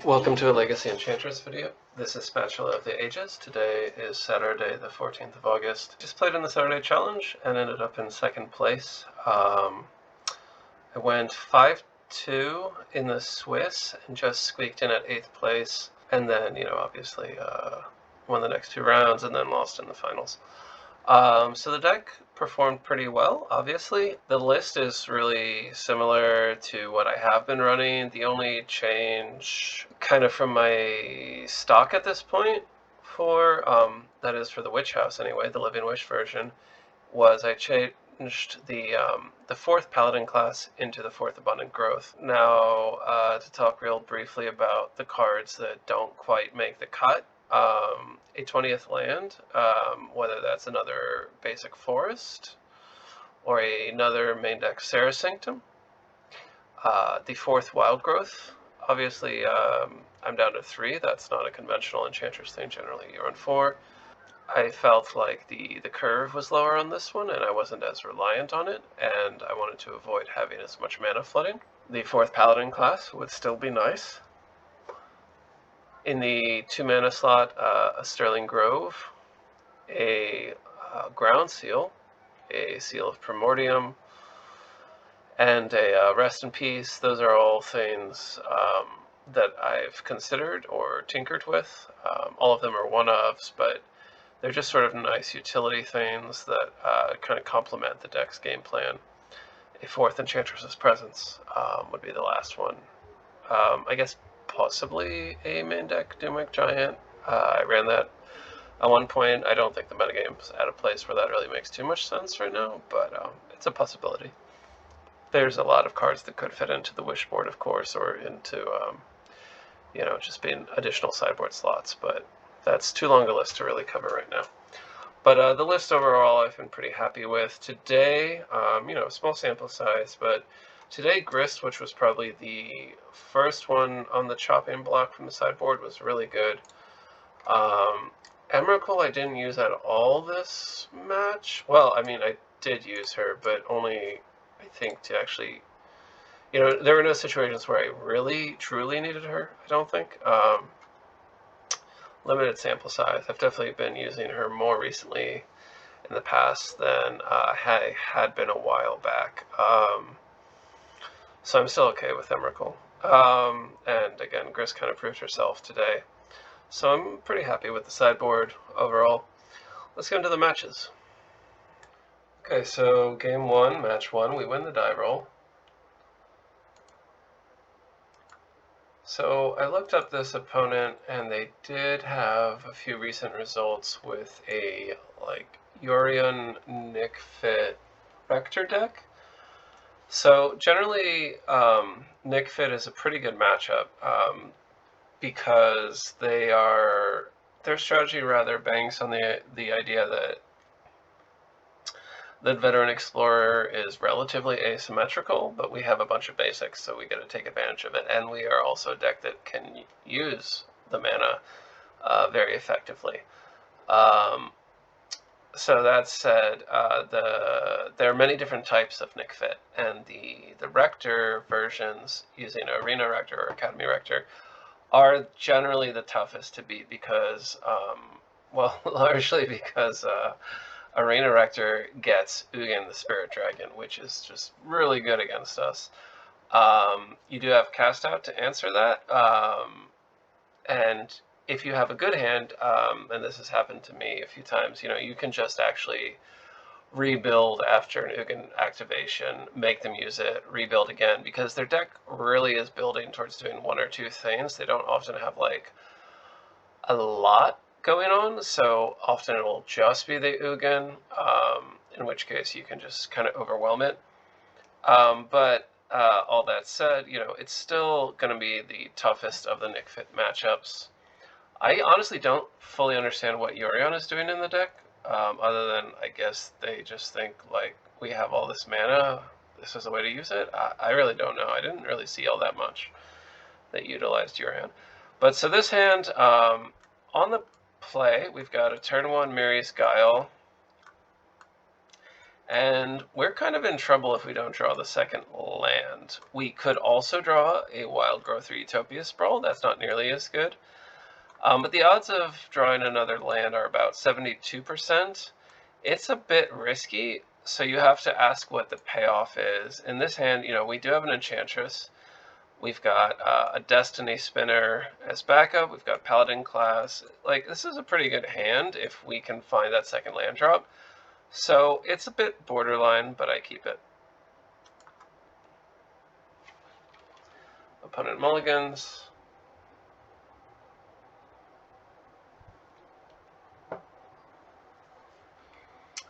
Welcome to a Legacy Enchantress video. This is Spatula of the Ages. Today is Saturday the 14th of August. Just played in the Saturday Challenge and ended up in second place. I went 5-2 in the Swiss and just squeaked in at 8th place. And then, obviously won the next two rounds and then lost in the finals. So the deck performed pretty well, obviously. The list is really similar to what I have been running. The only change, kind of from my stock at this point, that is for the Witch House anyway, the Living Wish version, was I changed the 4th Paladin Class into the 4th Abundant Growth. Now, to talk real briefly about the cards that don't quite make the cut. A 20th land, whether that's another basic forest or another main deck Serra Sanctum. The 4th Wild Growth, obviously I'm down to 3, that's not a conventional Enchantress thing, generally you're on 4. I felt like the curve was lower on this one and I wasn't as reliant on it, and I wanted to avoid having as much mana flooding. The 4th Paladin Class would still be nice. In the 2 mana slot, a Sterling Grove, a Ground Seal, a Seal of Primordium, and a Rest in Peace. Those are all things that I've considered or tinkered with. All of them are one-ofs, but they're just sort of nice utility things that kind of complement the deck's game plan. A 4th Enchantress's Presence would be the last one. I guess possibly a main deck Doomwing Giant. I ran that at one point. I don't think the metagame's at a place where that really makes too much sense right now, but it's a possibility. There's a lot of cards that could fit into the wish board, of course, or into, just being additional sideboard slots, but that's too long a list to really cover right now. But the list overall I've been pretty happy with. Today, small sample size, but today Grist, which was probably the first one on the chopping block from the sideboard, was really good. Emrakul I didn't use at all this match. Well, I mean, I did use her, but only, I think, to actually, there were no situations where I really, truly needed her, I don't think. Limited sample size. I've definitely been using her more recently in the past than I had been a while back. So I'm still okay with Emrakul. And again, Grist kind of proved herself today. So I'm pretty happy with the sideboard overall. Let's get into the matches. Okay, so game 1, match 1, we win the die roll. So I looked up this opponent, and they did have a few recent results with a, Yorion NickFit Rector deck. So generally, NickFit is a pretty good matchup because their strategy rather banks on the idea that Veteran Explorer is relatively asymmetrical, but we have a bunch of basics, so we get to take advantage of it, and we are also a deck that can use the mana very effectively. So that said, there are many different types of NickFit, and the Rector versions using Arena Rector or Academy Rector are generally the toughest to beat because, largely because Arena Rector gets Ugin the Spirit Dragon, which is just really good against us. You do have Cast Out to answer that, and if you have a good hand, and this has happened to me a few times, you can just actually rebuild after an Ugin activation, make them use it, rebuild again, because their deck really is building towards doing one or two things. They don't often have, a lot going on, so often it will just be the Ugin, in which case you can just kind of overwhelm it. But all that said, it's still going to be the toughest of the NickFit matchups. I honestly don't fully understand what Yorion is doing in the deck, other than I guess they just think, we have all this mana, this is a way to use it. I really don't know. I didn't really see all that much that utilized Yorion. But so this hand, on the play, we've got a turn 1 Miri's Guile, And we're kind of in trouble if we don't draw the second land. We could also draw a Wild Growth or Utopia Sprawl. That's not nearly as good. But the odds of drawing another land are about 72%. It's a bit risky, so you have to ask what the payoff is. In this hand, you know, we do have an Enchantress. We've got a Destiny Spinner as backup. We've got Paladin Class. Like, this is a pretty good hand if we can find that second land drop. So it's a bit borderline, but I keep it. Opponent mulligans.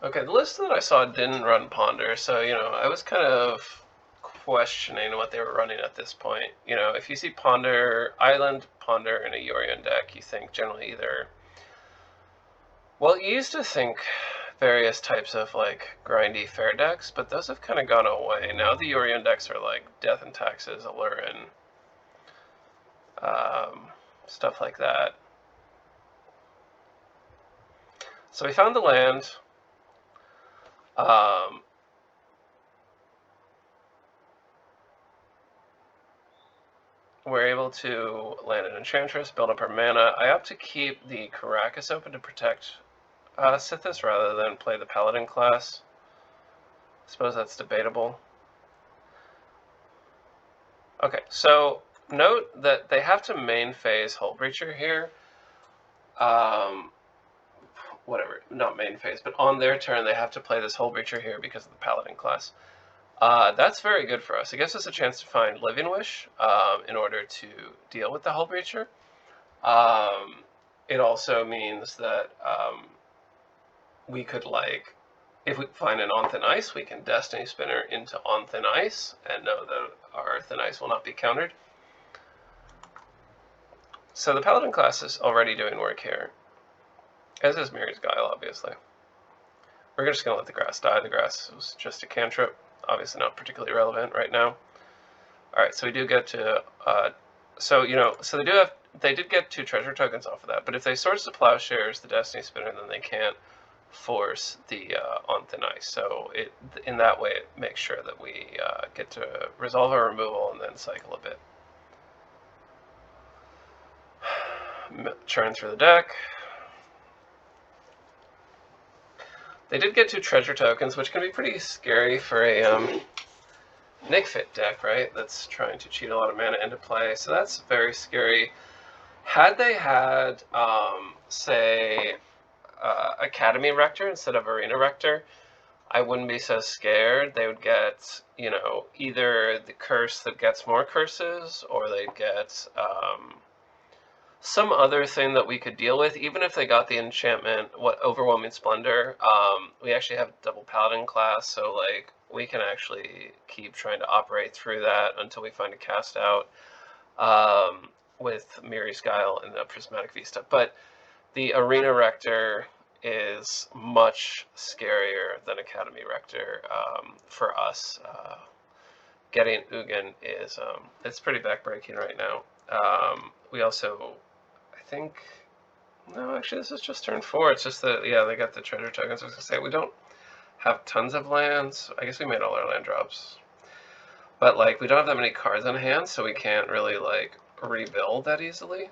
Okay, the list that I saw didn't run Ponder, so, you know, I was kind of questioning what they were running at this point. You know, if you see Ponder, Island, Ponder, and a Yorion deck, you think generally either... Well, you used to think various types of, like, grindy fair decks, but those have kind of gone away. Now the Yorion decks are, like, Death and Taxes, Allurin, stuff like that. So we found the land. We're able to land an Enchantress, build up our mana. I opt to keep the Caracas open to protect Sythis rather than play the Paladin Class. I suppose that's debatable. Okay, so note that they have to main phase Hullbreacher here. Whatever, not main phase, but on their turn they have to play this Hullbreacher here because of the Paladin Class. That's very good for us. It gives us a chance to find Living Wish in order to deal with the Hullbreacher. It also means that we could, like, if we find an On Thin Ice, we can Destiny Spinner into On Thin Ice and know that our Thin Ice will not be countered. So the Paladin Class is already doing work here, as is Mirri's Guile, obviously. We're just going to let the grass die. The grass was just a cantrip. Obviously not particularly relevant right now. Alright, so we do get to, so they did get 2 treasure tokens off of that, but if they source the Plowshares, the Destiny Spinner, then they can't force the On Thin Ice. So in that way, it makes sure that we get to resolve our removal and then cycle a bit. Churn through the deck. They did get 2 treasure tokens, which can be pretty scary for a NickFit deck, right? That's trying to cheat a lot of mana into play, so that's very scary. Had they had, say, Academy Rector instead of Arena Rector, I wouldn't be so scared. They would get, you know, either the curse that gets more curses, or they'd get some other thing that we could deal with. Even if they got the enchantment, Overwhelming Splendor, we actually have double Paladin Class, so, like, we can actually keep trying to operate through that until we find a cast out with Mirri's Guile and the Prismatic Vista. But the Arena Rector is much scarier than Academy Rector for us. Getting Ugin is, it's pretty backbreaking right now. We also, I think, no, actually this is just turn 4. It's just that, yeah, they got the treasure tokens. I was going to say, we don't have tons of lands. I guess we made all our land drops. But, like, we don't have that many cards in hand, so we can't really, like, rebuild that easily.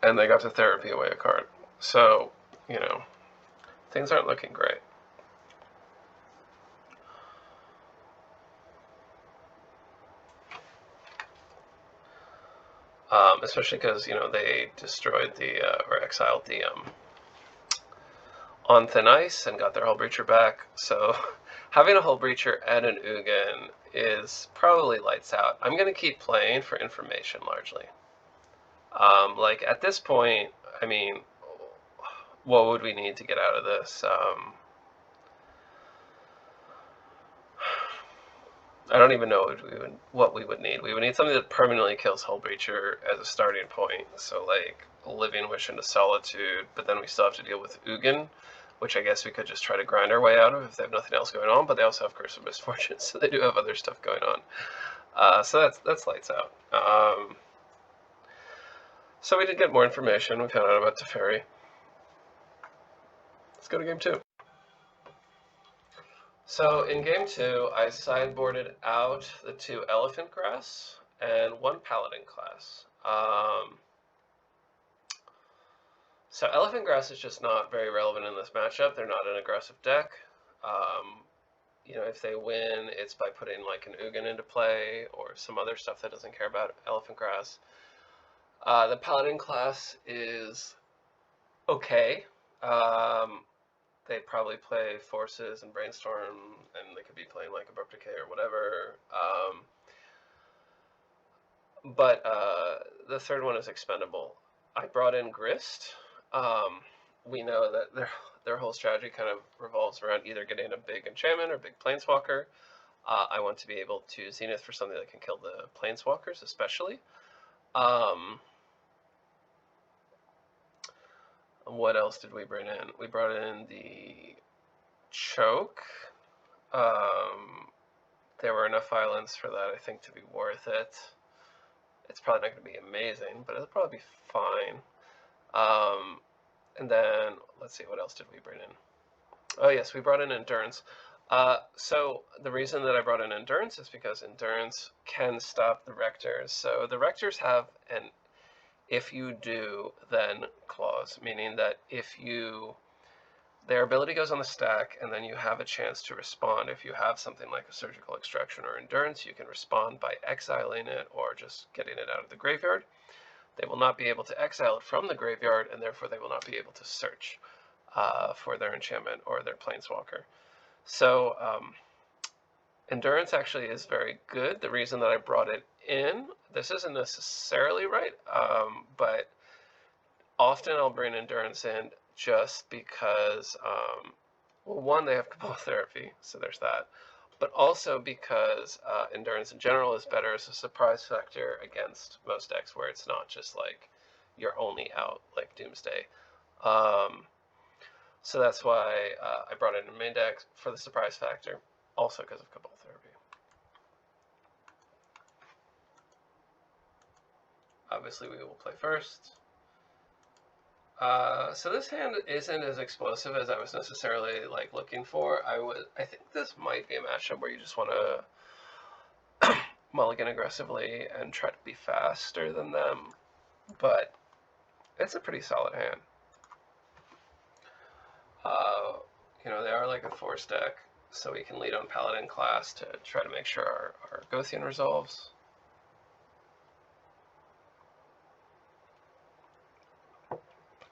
And they got to Therapy away a card. So, you know, things aren't looking great. Especially because, you know, they destroyed the, or exiled the, On Thin Ice and got their Hullbreacher back. So having a Hullbreacher and an Ugin is probably lights out. I'm going to keep playing for information largely. Like, at this point, I mean, what would we need to get out of this? I don't even know what we would need. We would need something that permanently kills Hullbreacher as a starting point. So, like, Living Wish into Solitude, but then we still have to deal with Ugin, which I guess we could just try to grind our way out of if they have nothing else going on, but they also have Curse of Misfortune, so they do have other stuff going on. So that's lights out. So we did get more information. We found out about Teferi. Let's go to game 2. So in game 2, I sideboarded out the 2 Elephant Grass and 1 Paladin Class. So Elephant Grass is just not very relevant in this matchup. They're not an aggressive deck. You know, if they win, it's by putting like an Ugin into play or some other stuff that doesn't care about Elephant Grass. The Paladin Class is okay. They probably play Forces and Brainstorm, and they could be playing like Abrupt Decay or whatever. But the third one is expendable. I brought in Grist. We know that their whole strategy kind of revolves around either getting a big enchantment or big planeswalker. I want to be able to Zenith for something that can kill the planeswalkers, especially. What else did we bring in? We brought in the Choke. There were enough islands for that, I think, to be worth it. It's probably not going to be amazing, but it'll probably be fine. And then, let's see, what else did we bring in? Oh, yes, we brought in Endurance. So the reason that I brought in Endurance is because Endurance can stop the Rectors. So the Rectors have an if you do, then clause, meaning that if you, their ability goes on the stack, and then you have a chance to respond. If you have something like a Surgical Extraction or Endurance, you can respond by exiling it or just getting it out of the graveyard. They will not be able to exile it from the graveyard, and therefore they will not be able to search for their enchantment or their planeswalker. So Endurance actually is very good. The reason that I brought it in, this isn't necessarily right, but often I'll bring Endurance in just because, well, one, they have Cabal Therapy, so there's that, but also because Endurance in general is better as a surprise factor against most decks where it's not just like you're only out like Doomsday. So that's why I brought it in main deck for the surprise factor, also because of Cabal Therapy. Obviously, we will play first. So this hand isn't as explosive as I was necessarily like looking for. I think this might be a matchup where you just want to mulligan aggressively and try to be faster than them, but it's a pretty solid hand. You know, they are like a force deck, so we can lead on Paladin Class to try to make sure our Gothian resolves.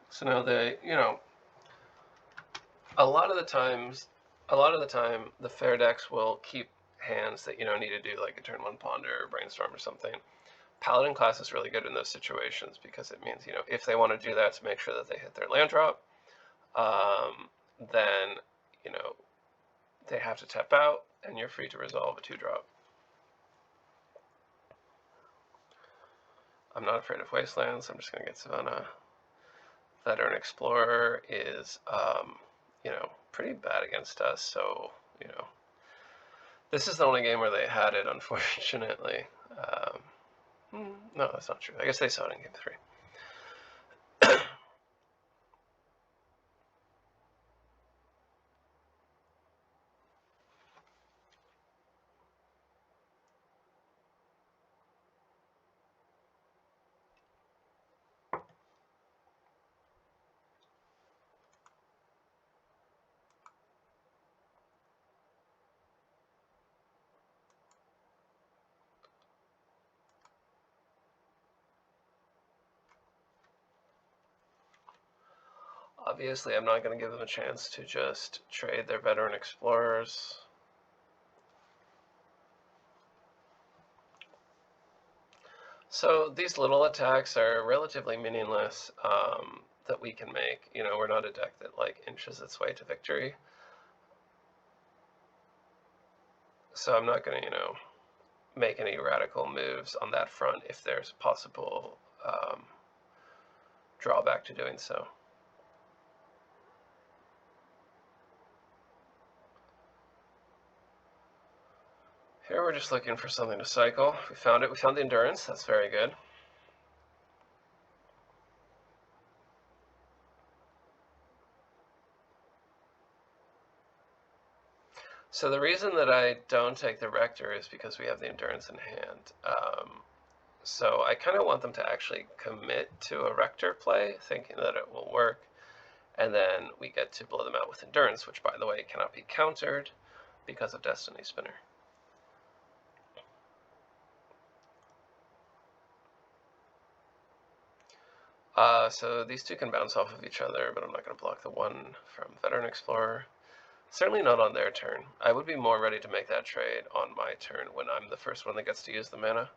So now you know, a lot of the time, the fair decks will keep hands that, you know, need to do like a turn 1 Ponder or Brainstorm or something. Paladin Class is really good in those situations because it means, you know, if they want to do that to make sure that they hit their land drop, then, you know, they have to tap out and you're free to resolve a 2-drop. I'm not afraid of Wastelands. I'm just going to get Savannah. Veteran Explorer is, you know, pretty bad against us, so, you know, this is the only game where they had it, unfortunately. No, that's not true. I guess they saw it in game 3. Obviously, I'm not going to give them a chance to just trade their Veteran Explorers. So these little attacks are relatively meaningless that we can make. You know, we're not a deck that like inches its way to victory. So I'm not going to, you know, make any radical moves on that front if there's a possible drawback to doing so. Here we're just looking for something to cycle. We found it. We found the Endurance. That's very good. So the reason that I don't take the Rector is because we have the Endurance in hand. So I kind of want them to actually commit to a Rector play, thinking that it will work, and then we get to blow them out with Endurance, which, by the way, cannot be countered because of Destiny Spinner. So these two can bounce off of each other, but I'm not going to block the one from Veteran Explorer. Certainly not on their turn. I would be more ready to make that trade on my turn when I'm the first one that gets to use the mana.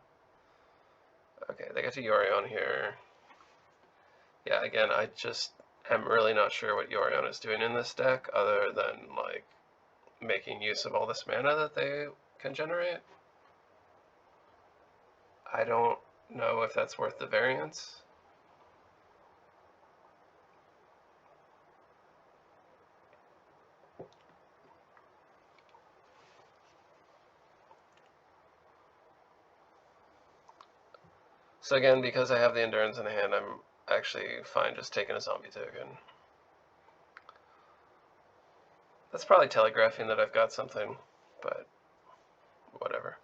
Okay, they get to Yorion here. Yeah, again, I just am really not sure what Yorion is doing in this deck, other than, like, making use of all this mana that they can generate. I don't know if that's worth the variance. So again, because I have the Endurance in hand, I'm actually fine just taking a zombie token. That's probably telegraphing that I've got something, but whatever.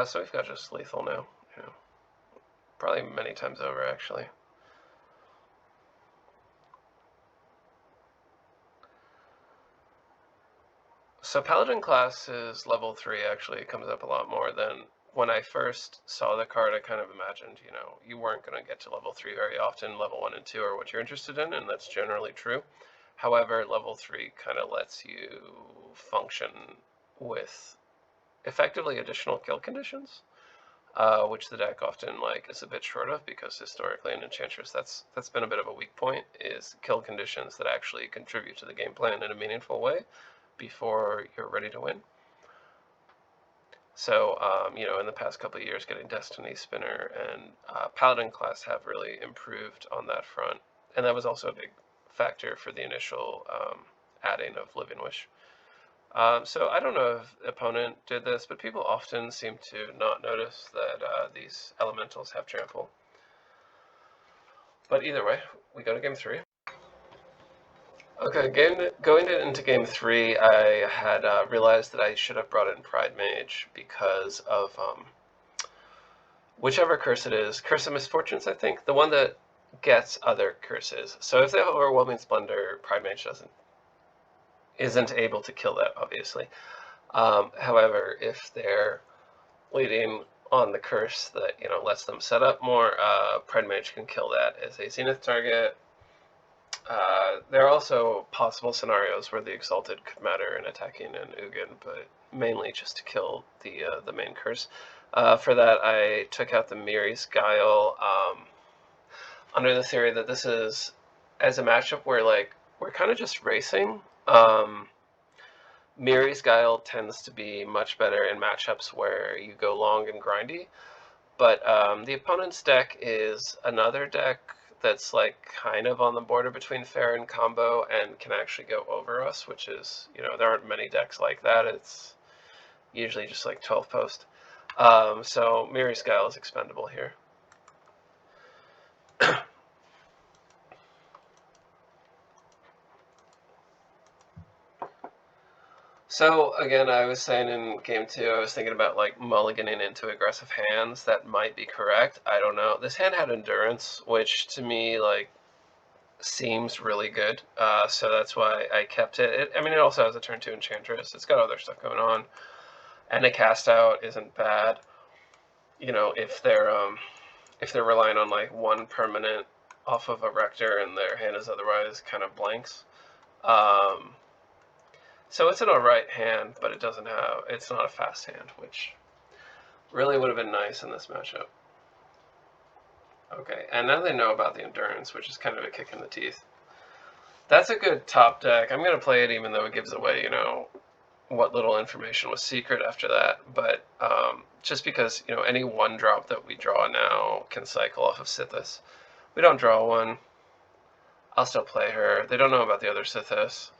So we've got just lethal now, you know, probably many times over, actually. So Paladin Class is level 3, actually. It comes up a lot more than when I first saw the card. I kind of imagined, you know, you weren't going to get to level 3 very often. Level 1 and 2 are what you're interested in, and that's generally true. However, level 3 kind of lets you function with effectively additional kill conditions, which the deck often is a bit short of, because historically in Enchantress that's been a bit of a weak point, is kill conditions that actually contribute to the game plan in a meaningful way before you're ready to win. So, you know, in the past couple of years, getting Destiny Spinner and Paladin Class have really improved on that front. And that was also a big factor for the initial adding of Living Wish. So I don't know if the opponent did this, but people often seem to not notice that these elementals have trample. But either way, we go to game 3. Okay, going into game 3, I had realized that I should have brought in Pride Mage because of whichever curse it is, Curse of Misfortunes, I think, the one that gets other curses. So if they have Overwhelming Splendor, Pride Mage isn't able to kill that, obviously. However, if they're leading on the curse that, you know, lets them set up more, Pride Mage can kill that as a Zenith target. There are also possible scenarios where the Exalted could matter in attacking an Ugin, but mainly just to kill the main curse. For that, I took out the Miri's Guile, under the theory that this is, as a matchup where, like, we're kind of just racing. Miri's Guile tends to be much better in matchups where you go long and grindy, but the opponent's deck is another deck that's like kind of on the border between fair and combo and can actually go over us, which is, you know, there aren't many decks like that. It's usually just like 12 post. So Miri's Guile is expendable here. So again, I was saying in game 2, I was thinking about like mulliganing into aggressive hands. That might be correct. I don't know. This hand had Endurance, which to me like seems really good. So that's why I kept it. I mean, it also has a turn 2 Enchantress. It's got other stuff going on, and a cast out isn't bad. You know, if they're relying on like one permanent off of a Rector and their hand is otherwise kind of blanks. So it's an alright hand, but it's not a fast hand, which really would have been nice in this matchup. Okay, and now they know about the Endurance, which is kind of a kick in the teeth. That's a good top deck. I'm going to play it even though it gives away, you know, what little information was secret after that. But just because, you know, any one drop that we draw now can cycle off of Sythis. We don't draw one. I'll still play her. They don't know about the other Sythis.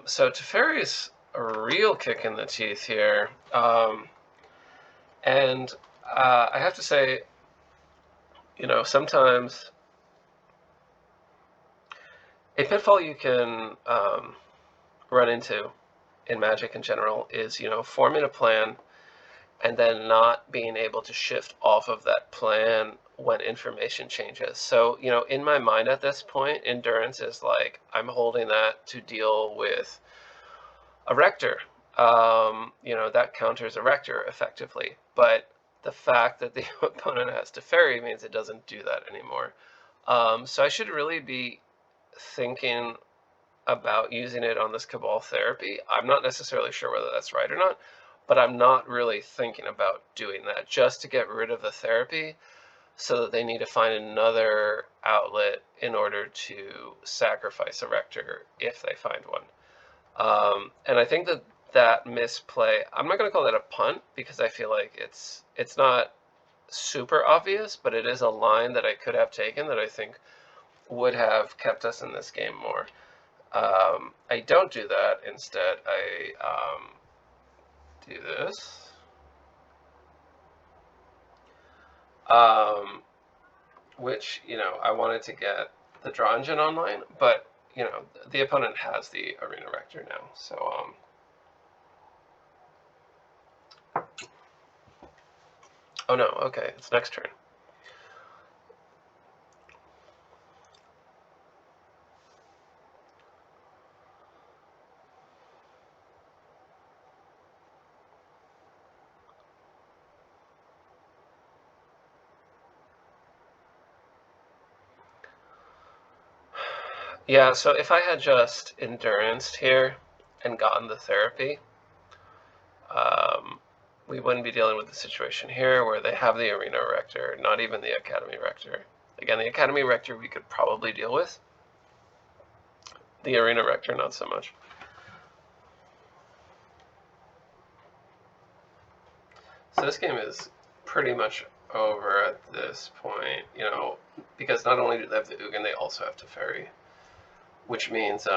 So Teferi's a real kick in the teeth here. And I have to say, You know, sometimes a pitfall you can run into in Magic in general is, you know, forming a plan and then not being able to shift off of that plan when information changes. So, you know, in my mind at this point, endurance is like I'm holding that to deal with a Rector. You know, that counters a Rector effectively. But the fact that the opponent has to ferry means it doesn't do that anymore. So I should really be thinking about using it on this Cabal therapy. I'm not necessarily sure whether that's right or not, but I'm not really thinking about doing that just to get rid of the therapy so that they need to find another outlet in order to sacrifice a Rector if they find one. And I think that that misplay, I'm not going to call that a punt because I feel like it's not super obvious, but it is a line that I could have taken that I think would have kept us in this game more. I don't do that. Instead, I do this. Which, you know, I wanted to get the draw engine online, but, you know, the opponent has the Arena Rector now, so, oh no, okay, it's next turn. Yeah, so if I had just Enduranced here and gotten the therapy, we wouldn't be dealing with the situation here where they have the Arena Rector, not even the Academy Rector. Again, the Academy Rector we could probably deal with. The Arena Rector, not so much. So this game is pretty much over at this point, you know, because not only do they have the Ugin, they also have to ferry. Which means,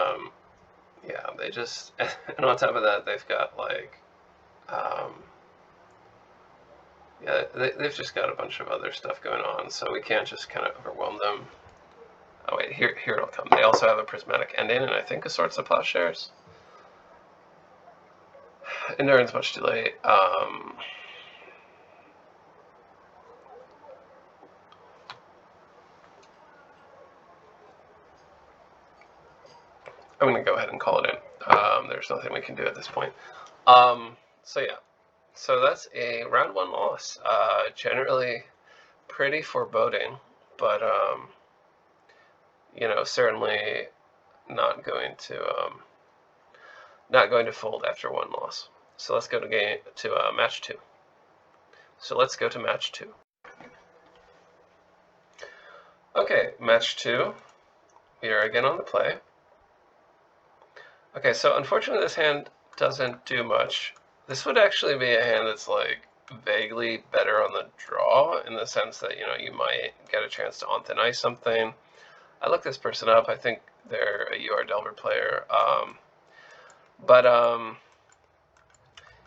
yeah, they just, and on top of that, they've got, like, yeah, they've just got a bunch of other stuff going on, so we can't just kind of overwhelm them. Oh wait, here it'll come. They also have a Prismatic Ending, and I think a Swords of Plowshares. Endurance much too late. I'm going to go ahead and call it in. There's nothing we can do at this point. So yeah, so that's a round 1 loss. Generally pretty foreboding, but you know, certainly not going to fold after 1 loss. So let's go to match 2. So let's go to match 2. Okay, match 2. We are again on the play. Okay, so unfortunately this hand doesn't do much. This would actually be a hand that's like vaguely better on the draw in the sense that, you know, you might get a chance to on thin ice something. I looked this person up. I think they're a UR Delver player. But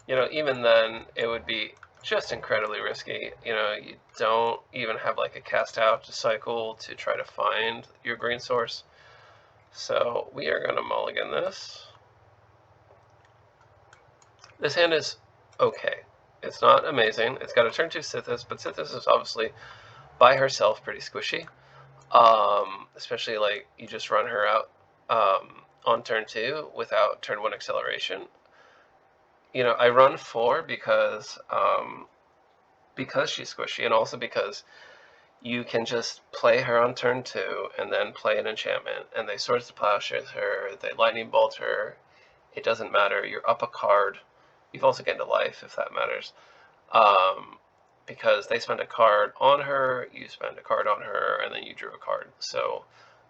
you know, even then, it would be just incredibly risky. You know, you don't even have like a cast out to cycle to try to find your green source. So we are going to mulligan this. This hand is okay. It's not amazing. It's got a turn 2 Sythis, but Sythis is obviously by herself pretty squishy. Especially like you just run her out on turn 2 without turn 1 acceleration. You know, I run 4 because she's squishy, and also because you can just play her on turn 2 and then play an enchantment, and they Swords to Plowshares her, they Lightning Bolt her. It doesn't matter. You're up a card. You've also gained a life, if that matters. Because they spend a card on her, you spend a card on her, and then you drew a card. So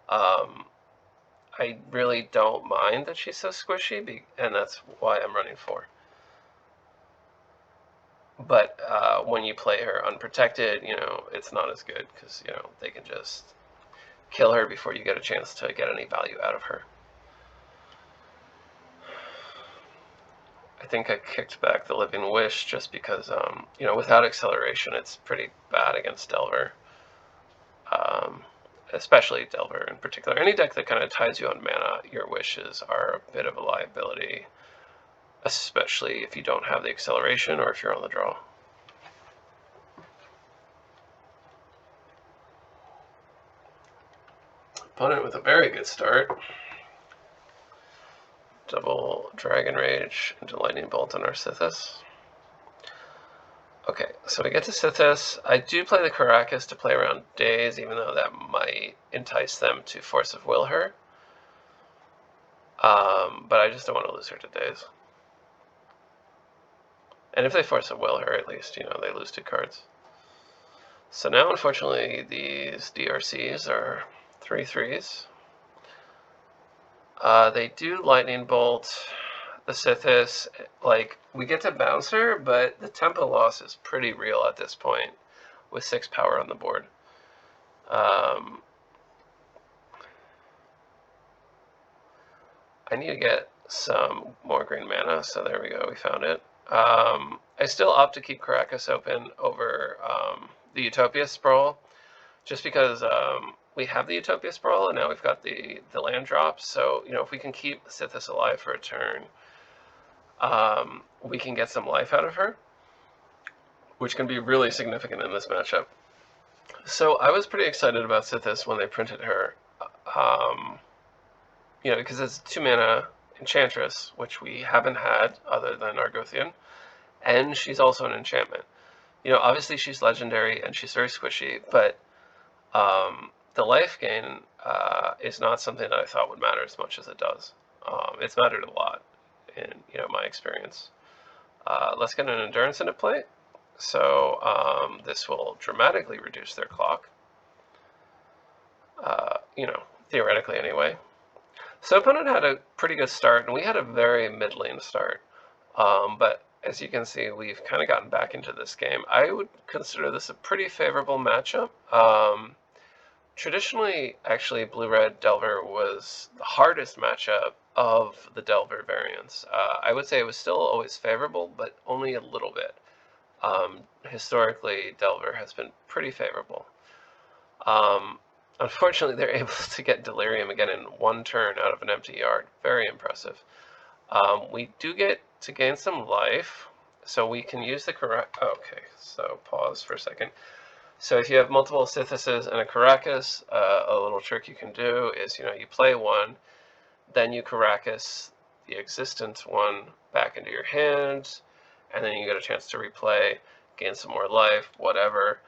I really don't mind that she's so squishy, and that's why I'm running 4. But when you play her unprotected, you know, it's not as good because, you know, they can just kill her before you get a chance to get any value out of her. I think I kicked back the Living Wish just because, you know, without acceleration, it's pretty bad against Delver. especially Delver in particular. Any deck that kind of ties you on mana, your wishes are a bit of a liability, especially if you don't have the acceleration or if you're on the draw. Opponent with a very good start. Double Dragon Rage into Lightning Bolt on our Sythis. Okay, so we get to Sythis. I do play the Karakas to play around Daze, even though that might entice them to Force of Will her. But I just don't want to lose her to Daze. And if they Force of Will her, at least, you know, they lose 2 cards. So now, unfortunately, these DRCs are 3/3s. They do Lightning Bolt the Sythis. Like, we get to bounce her, but the tempo loss is pretty real at this point with 6 power on the board. I need to get some more green mana, so there we go, we found it. I still opt to keep Karakas open over the Utopia Sprawl, just because we have the Utopia Sprawl, and now we've got the land drops, so, you know, if we can keep Sythis alive for a turn, we can get some life out of her, which can be really significant in this matchup. So I was pretty excited about Sythis when they printed her, you know, because it's 2 mana Enchantress, which we haven't had other than Argothian, and she's also an enchantment. You know, obviously she's legendary and she's very squishy, but the life gain is not something that I thought would matter as much as it does. It's mattered a lot in, you know, my experience. Let's get an endurance into play. So this will dramatically reduce their clock. You know, theoretically anyway. So opponent had a pretty good start, and we had a very middling start. But as you can see, we've kind of gotten back into this game. I would consider this a pretty favorable matchup. Traditionally, actually, Blue-Red Delver was the hardest matchup of the Delver variants. I would say it was still always favorable, but only a little bit. Historically, Delver has been pretty favorable. Unfortunately, they're able to get Delirium again in 1 turn out of an empty yard. Very impressive. We do get to gain some life, so we can use the correct... Okay, so pause for a second. So if you have multiple Sythises and a Karakas, a little trick you can do is, you know, you play 1, then you Karakas the existent one back into your hand, and then you get a chance to replay, gain some more life, whatever.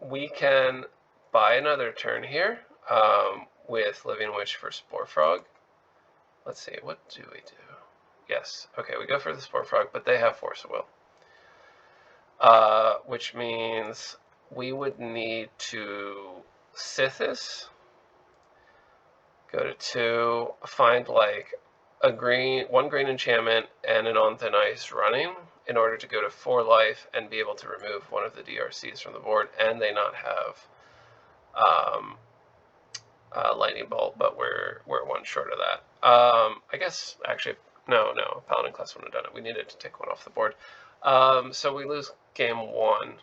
We can buy another turn here with Living Witch for Spore Frog. Let's see, what do we do? Yes, okay, we go for the Spore Frog, but they have Force of Will. Which means we would need to Sythis, go to 2, find like a green, 1 green enchantment and an On Thin Ice running in order to go to 4 life and be able to remove one of the DRCs from the board, and they not have Lightning Bolt, but we're 1 short of that. I guess, actually, no, Paladin Class wouldn't have done it. We needed to take 1 off the board. So we lose game 1.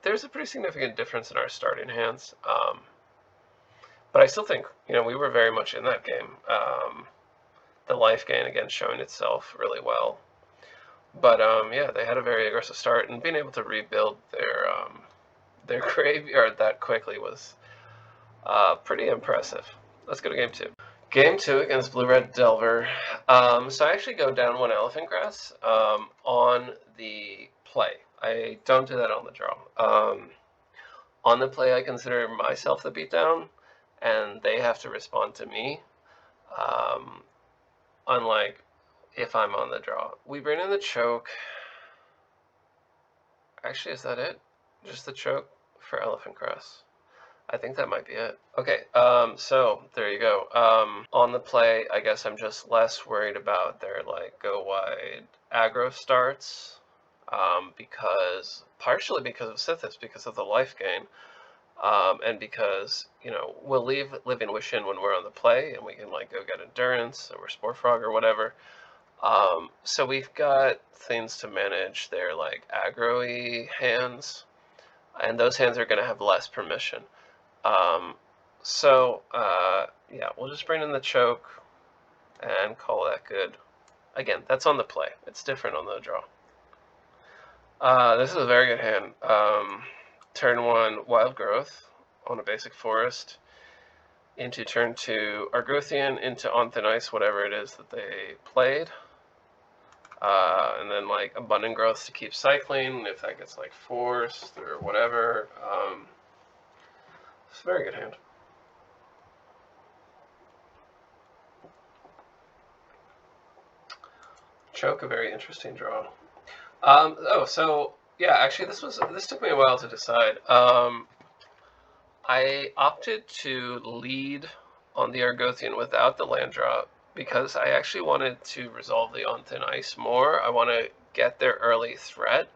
There's a pretty significant difference in our starting hands. But I still think, you know, we were very much in that game. The life gain, again, showing itself really well. But, yeah, they had a very aggressive start, and being able to rebuild their graveyard that quickly was pretty impressive. Let's go to game 2. Game 2 against Blue-Red Delver. So I actually go down 1 Elephant Grass on the play. I don't do that on the draw. On the play, I consider myself the beatdown, and they have to respond to me. Unlike if I'm on the draw. We bring in the choke. Actually, is that it? Just the choke for Elephant Grass. I think that might be it. Okay, so there you go. On the play, I guess I'm just less worried about their like go wide aggro starts, partially because of Sythis, because of the life gain, and because, you know, we'll leave Living Wish in when we're on the play, and we can like go get Endurance or Spore Frog or whatever. So we've got things to manage their like aggro-y hands. and those hands are going to have less permission. Yeah, we'll just bring in the choke and call that good. Again, that's on the play. It's different on the draw. This is a very good hand. Turn 1, Wild Growth on a basic forest. Into turn 2, Argothian, into On Thin Ice, whatever it is that they played. And then like Abundant Growth to keep cycling, if that gets like forced or whatever. It's a very good hand. Choke, a very interesting draw. Yeah, actually this took me a while to decide. I opted to lead on the Argothian without the land drop because I actually wanted to resolve the On Thin Ice more. I want to get their early threat,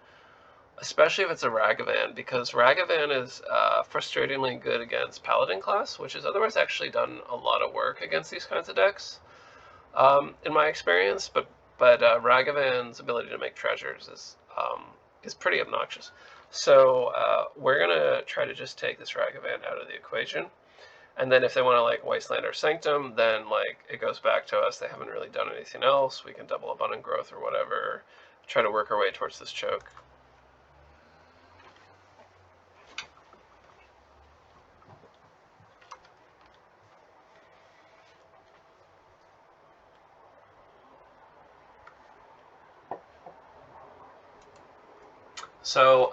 especially if it's a Ragavan, because Ragavan is frustratingly good against Paladin Class, which has otherwise actually done a lot of work against these kinds of decks, in my experience. But Ragavan's ability to make treasures is pretty obnoxious. So we're gonna try to just take this Ragavan out of the equation, and then if they want to like Wasteland or Sanctum, then like it goes back to us. They haven't really done anything else. We can double Abundant Growth or whatever. Try to work our way towards this choke. So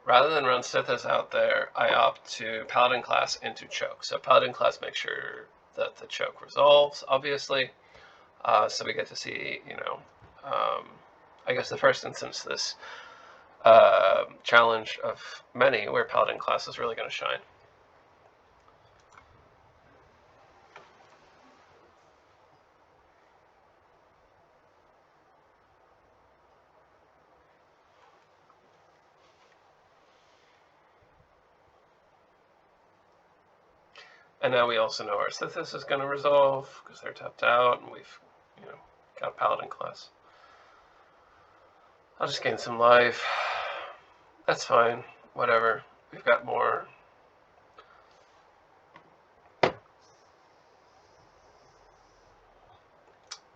rather than run Sythis out there, I opt to Paladin Class into choke. So Paladin Class makes sure that the choke resolves, obviously. So we get to see, I guess the first instance, this challenge of many where Paladin Class is really going to shine. And now we also know our Sythis is going to resolve because they're tapped out, and we've, got Paladin Class. I'll just gain some life. That's fine. Whatever. We've got more.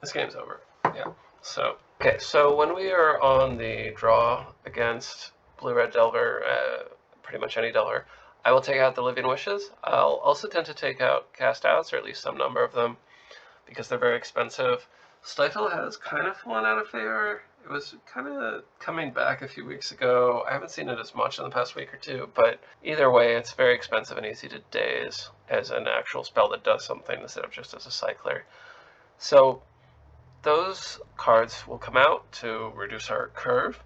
This game's over. Yeah. So when we are on the draw against Blue-Red Delver, pretty much any Delver, I will take out the Living Wishes. I'll also tend to take out Cast Outs, or at least some number of them, because they're very expensive. Stifle has kind of fallen out of favor. It was kind of coming back a few weeks ago. I haven't seen it as much in the past week or two, but either way, it's very expensive and easy to daze as an actual spell that does something instead of just as a cycler. So those cards will come out to reduce our curve.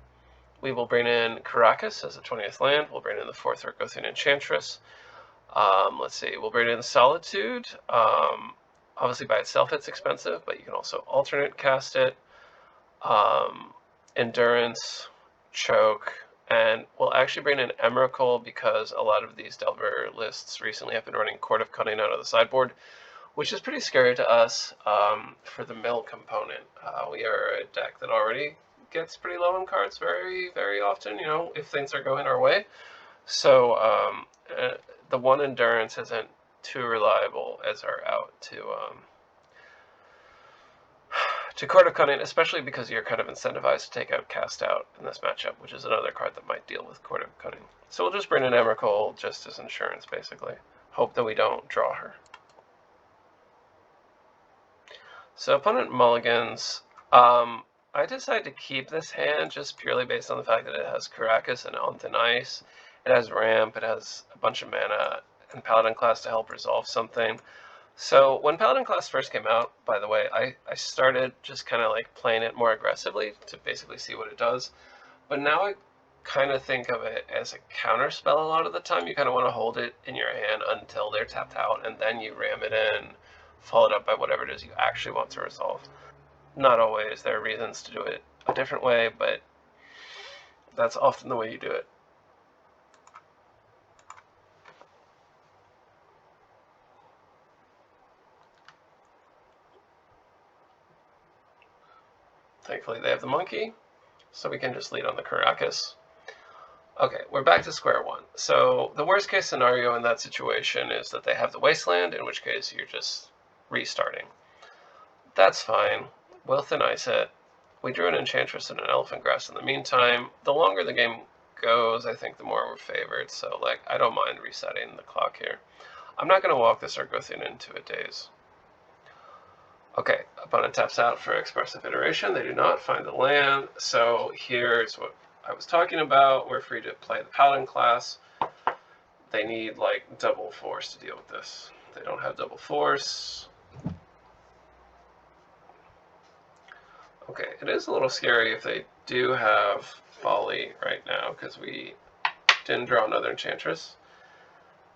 We will bring in Caracas as a 20th land. We'll bring in the 4th Argothian Enchantress. Let's see, we'll bring in Solitude. Obviously by itself it's expensive, but you can also alternate cast it. Endurance, Choke, and we'll actually bring in Emrakul because a lot of these Delver lists recently have been running Court of Cunning out of the sideboard, which is pretty scary to us for the mill component. We are a deck that already gets pretty low on cards very, very often, if things are going our way. So the one Endurance isn't too reliable as our out to Court of Cunning, especially because you're kind of incentivized to take out Cast Out in this matchup, which is another card that might deal with Court of Cunning. So we'll just bring in Emrakul just as insurance, basically. Hope that we don't draw her. So opponent mulligans. I decided to keep this hand just purely based on the fact that it has Caracas and On Thin Ice. It has Ramp, it has a bunch of mana, and Paladin Class to help resolve something. So when Paladin Class first came out, by the way, I started just kind of like playing it more aggressively to basically see what it does. But now I kind of think of it as a counter spell a lot of the time. You kind of want to hold it in your hand until they're tapped out, and then you ram it in, followed up by whatever it is you actually want to resolve. Not always. There are reasons to do it a different way, but that's often the way you do it. Thankfully they have the monkey, so we can just lead on the Caracas. Okay, we're back to square one. So the worst case scenario in that situation is that they have the wasteland, in which case you're just restarting. That's fine. We'll thin ice it. We drew an Enchantress and an Elephant Grass in the meantime. The longer the game goes, I think the more we're favored, so like I don't mind resetting the clock here. I'm not going to walk this Argothian into a daze. Okay, opponent taps out for Expressive Iteration. They do not find the land, so here's what I was talking about. We're free to play the Paladin class. They need like double force to deal with this. They don't have double force. Okay, it is a little scary if they do have Folly right now, because we didn't draw another Enchantress.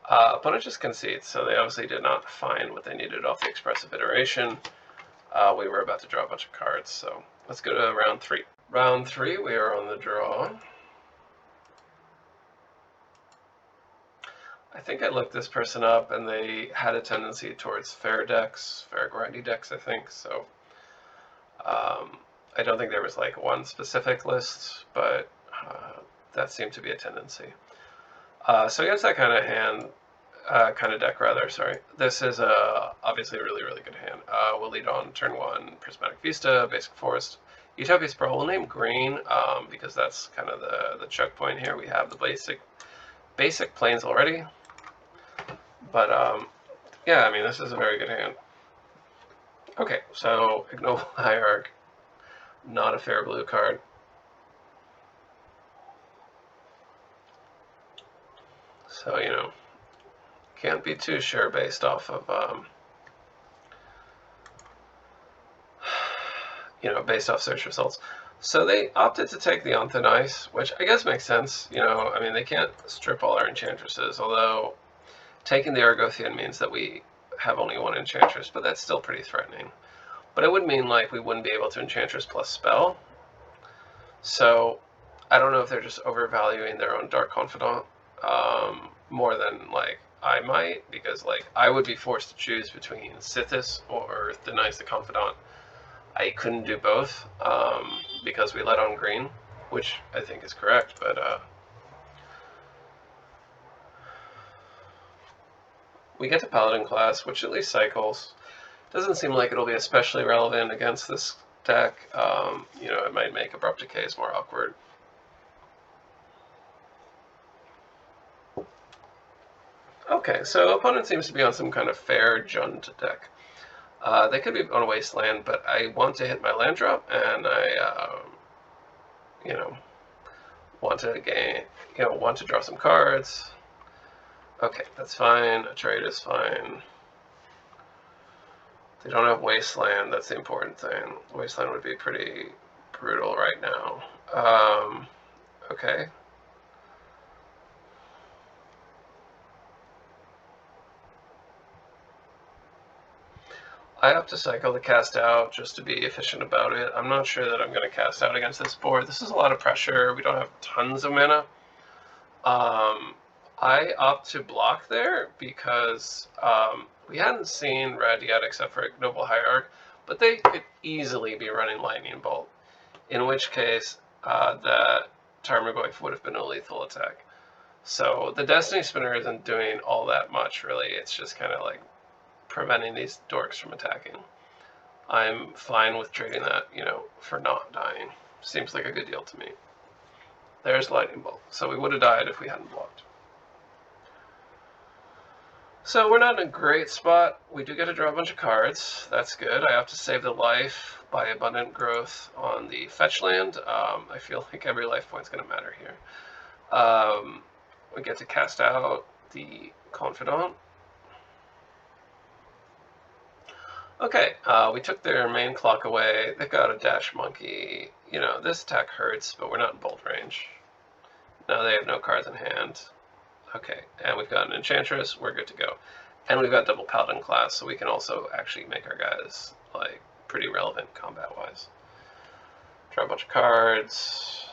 Opponent just concedes, so they obviously did not find what they needed off the Expressive Iteration. We were about to draw a bunch of cards, so let's go to round 3. Round 3, we are on the draw. I think I looked this person up, and they had a tendency towards fair decks, fair grindy decks, I think, so I don't think there was like one specific list, but that seemed to be a tendency. So against that kind of hand, kind of deck rather, sorry, this is obviously a really, really good hand. We'll lead on turn 1, Prismatic Vista, Basic Forest, Utopia Sprawl. We'll name green because that's kind of the choke point here. We have the basic plains already, but yeah, I mean, this is a very good hand. Okay, so Ignoble Hierarch, not a fair blue card. So, you know, can't be too sure based off of, you know, based off search results. So they opted to take the on thin ice, which I guess makes sense. You know, I mean, they can't strip all our Enchantresses, although taking the Argothian means that we have only one Enchantress, but that's still pretty threatening. But it would mean, like, we wouldn't be able to Enchantress plus spell. So I don't know if they're just overvaluing their own Dark Confidant more than, like, I might, because, like, I would be forced to choose between Sythis or Thin Ice the Confidant. I couldn't do both because we let on green, which I think is correct, but we get to Paladin Class, which at least cycles. Doesn't seem like it'll be especially relevant against this deck. You know, it might make Abrupt Decays more awkward. Okay, so opponent seems to be on some kind of fair Jund deck. They could be on a wasteland, but I want to hit my land drop, and I, you know, want to gain, you know, want to draw some cards. Okay, that's fine. A trade is fine. They don't have wasteland. That's the important thing. Wasteland would be pretty brutal right now. Okay. I have to cycle the cast out just to be efficient about it. I'm not sure that I'm going to cast out against this board. This is a lot of pressure. We don't have tons of mana. I opt to block there because we hadn't seen red yet except for Ignoble Hierarch, but they could easily be running Lightning Bolt, in which case that Tarmogoyf would have been a lethal attack. So the Destiny Spinner isn't doing all that much, really. It's just kind of like preventing these dorks from attacking. I'm fine with trading that, you know, for not dying. Seems like a good deal to me. There's Lightning Bolt. So we would have died if we hadn't blocked. So we're not in a great spot. We do get to draw a bunch of cards. That's good. I have to save the life by Abundant Growth on the fetch land. I feel like every life point's going to matter here. We get to cast out the Confidant. Okay, we took their main clock away. They've got a Dash Monkey. You know, this attack hurts, but we're not in bolt range. Now they have no cards in hand. Okay, and we've got an Enchantress. We're good to go. And we've got double Paladin Class, so we can also actually make our guys, like, pretty relevant combat-wise. Draw a bunch of cards.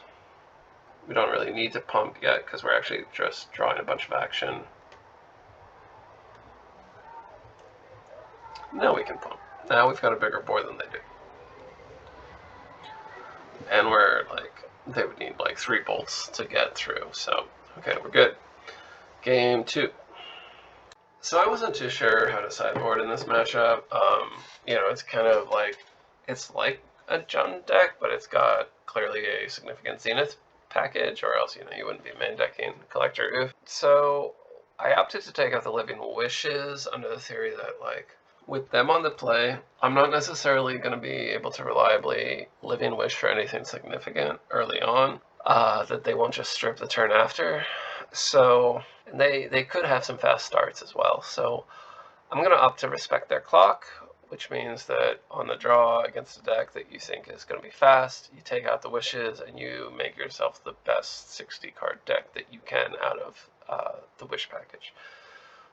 We don't really need to pump yet, because we're actually just drawing a bunch of action. Now we can pump. Now we've got a bigger board than they do. And we're, like, they would need like 3 bolts to get through. So, okay, we're good. Game 2. So I wasn't too sure how to sideboard in this matchup. You know, it's kind of like, it's like a Jund deck, but it's got clearly a significant Zenith package, or else, you know, you wouldn't be main decking Collector Oof. So I opted to take out the Living Wishes under the theory that, like, with them on the play, I'm not necessarily going to be able to reliably Living Wish for anything significant early on, that they won't just strip the turn after. So, and they could have some fast starts as well. So I'm going to opt to respect their clock, which means that on the draw against a deck that you think is going to be fast, you take out the Wishes and you make yourself the best 60-card deck that you can out of the Wish package.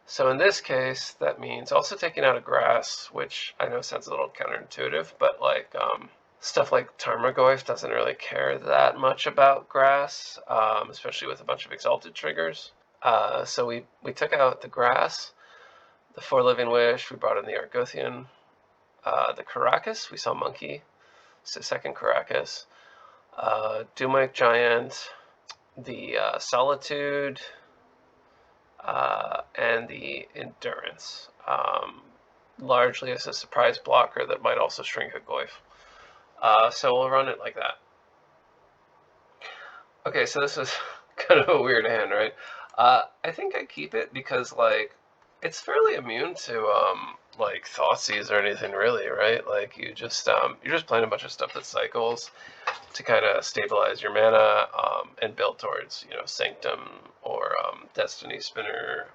So in this case, that means also taking out a Grass, which I know sounds a little counterintuitive, but like stuff like Tarmogoyf doesn't really care that much about Grass, especially with a bunch of Exalted triggers. So we took out the Grass, the 4 Living Wish, we brought in the Argothian, the Karakas, we saw Monkey, so second Karakas, Doomite Giant, the Solitude, and the Endurance, largely as a surprise blocker that might also shrink a Goyf. So we'll run it like that. Okay, so this is kind of a weird hand, right? I think I keep it because, like, it's fairly immune to like Thoughtseize or anything really, right? Like you're just playing a bunch of stuff that cycles to kind of stabilize your mana and build towards, you know, Sanctum or Destiny Spinner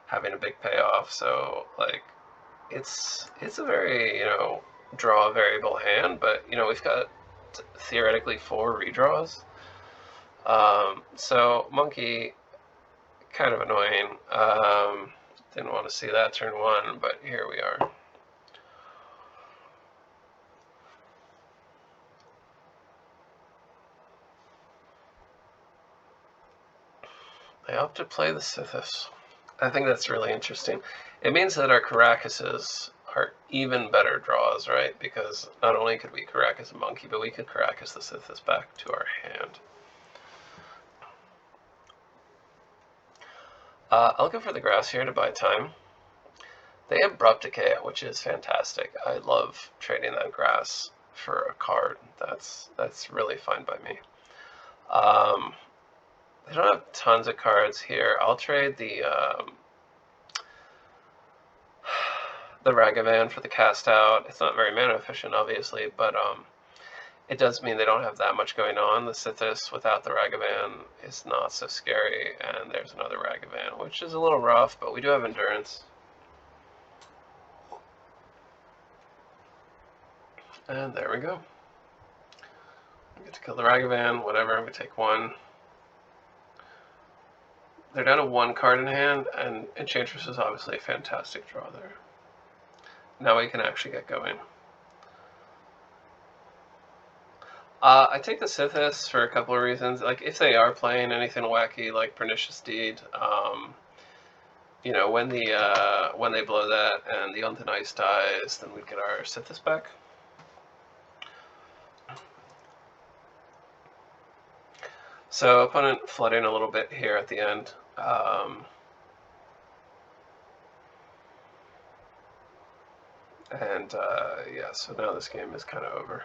having a big payoff. So like it's a very, you know, draw variable hand, but you know we've got theoretically 4 redraws. So Monkey, kind of annoying. Didn't want to see that turn 1, but here we are. They opt to play the Sythis. I think that's really interesting. It means that our Karakases are even better draws, right? Because not only could we Karakas a Monkey, but we could Karakas the Sythis back to our hand. I'll go for the Grass here to buy time. They Abrupt Decay, which is fantastic. I love trading that Grass for a card. That's really fine by me. They don't have tons of cards here. I'll trade the Ragavan for the Cast Out. It's not very mana efficient, obviously, but it does mean they don't have that much going on. The Sythis without the Ragavan is not so scary, and there's another Ragavan, which is a little rough, but we do have Endurance. And there we go. We get to kill the Ragavan, whatever, we take 1. They're down to 1 card in hand, and Enchantress is obviously a fantastic draw there. Now we can actually get going. I take the Sythis for a couple of reasons. Like, if they are playing anything wacky like Pernicious Deed, you know, when they blow that and the Unto Ice dies, then we get our Sythis back. So opponent flooding a little bit here at the end. Yeah, so now this game is kind of over.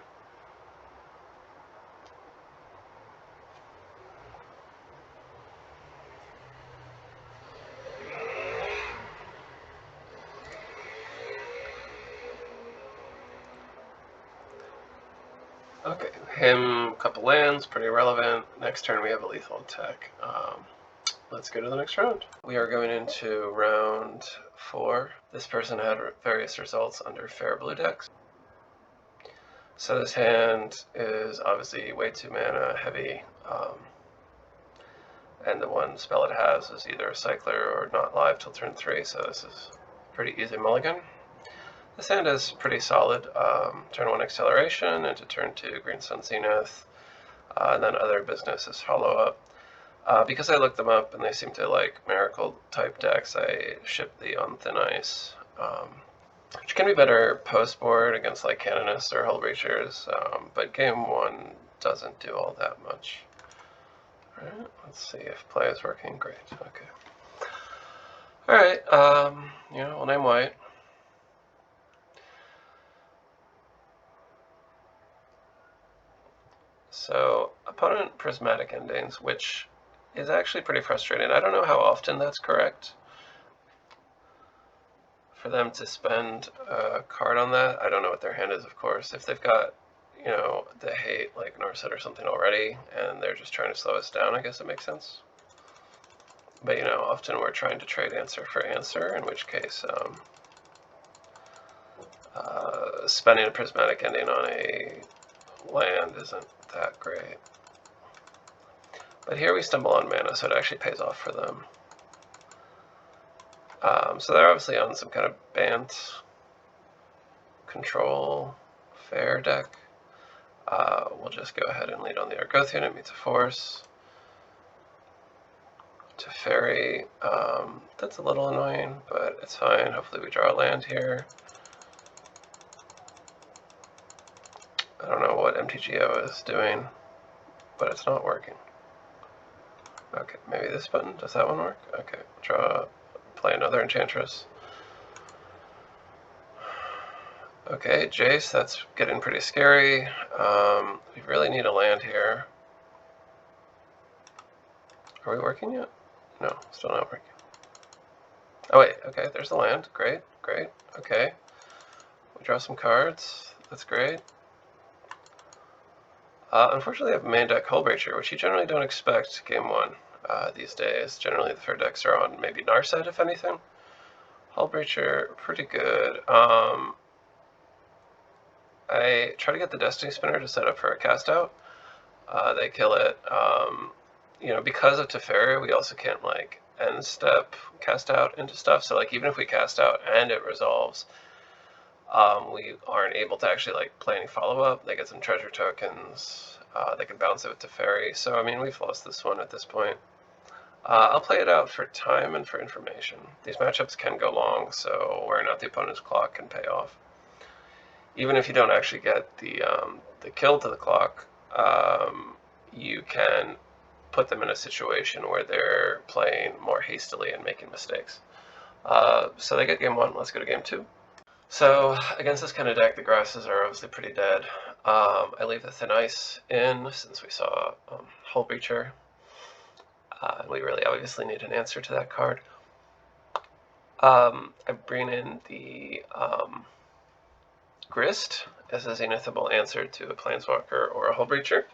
Okay, him, a couple lands, pretty relevant. Next turn we have a lethal attack. Let's go to the next round. We are going into round 4. This person had various results under fair blue decks. So this hand is obviously way too mana heavy, and the one spell it has is either a Cycler or not live till turn 3, so this is pretty easy mulligan. This hand is pretty solid. Turn 1 Acceleration into turn 2 Green Sun Zenith, and then other business is follow up. Because I looked them up and they seem to like Miracle type decks, I shipped the On Thin Ice, which can be better post board against like Canonists or Hull Breachers, but game 1 doesn't do all that much. Alright, let's see if play is working. Great, okay. Alright, we'll name white. So, opponent prismatic endings, which is actually pretty frustrating. I don't know how often that's correct. For them to spend a card on that, I don't know what their hand is, of course. If they've got, they hate like Norset or something already, and they're just trying to slow us down, I guess it makes sense. But, often we're trying to trade answer for answer, in which case, spending a prismatic ending on a land isn't that great. But here we stumble on mana, so it actually pays off for them. So they're obviously on some kind of Bant control fair deck. We'll just go ahead and lead on the Argothian. It meets a force. Teferi, that's a little annoying, but it's fine. Hopefully we draw a land here. I don't know what MTGO is doing, but it's not working. Okay, maybe this button. Does that one work? Okay, play another Enchantress. Okay, Jace, that's getting pretty scary. We really need a land here. Are we working yet? No, still not working. Oh wait, okay, there's the land. Great, great, okay. We draw some cards. That's great. Unfortunately, I have main deck Hullbreacher, which you generally don't expect game one these days. Generally, the fair decks are on maybe Narset, if anything. Hullbreacher, pretty good. I try to get the Destiny Spinner to set up for a cast out. They kill it. Because of Teferi, we also can't like end step cast out into stuff. So like even if we cast out and it resolves, we aren't able to actually like play any follow up. They get some treasure tokens. They can bounce it with Teferi. So I mean we've lost this one at this point. I'll play it out for time and for information. These matchups can go long, so wearing out the opponent's clock can pay off. Even if you don't actually get the kill to the clock, you can put them in a situation where they're playing more hastily and making mistakes. So they get game one. Let's go to game two. So against this kind of deck, the grasses are obviously pretty dead. I leave the Thin Ice in since we saw Hullbreacher. We really obviously need an answer to that card. I bring in the Grist as a zenithable answer to a Planeswalker or a Hullbreacher.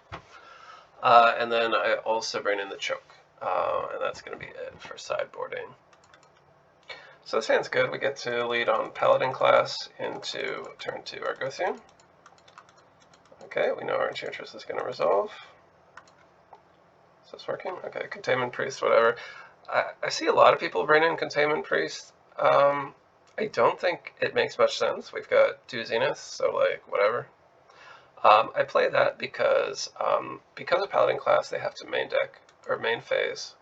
And then I also bring in the Choke. And that's going to be it for sideboarding. So this hand's good. We get to lead on Paladin Class into turn 2 Argothian. Okay, we know our Enchantress is going to resolve. Is this working? Okay, Containment Priest, whatever. I see a lot of people bring in Containment Priest. I don't think it makes much sense. We've got 2 Zeniths, so like, whatever. I play that because of Paladin Class, they have to main deck, or main phase,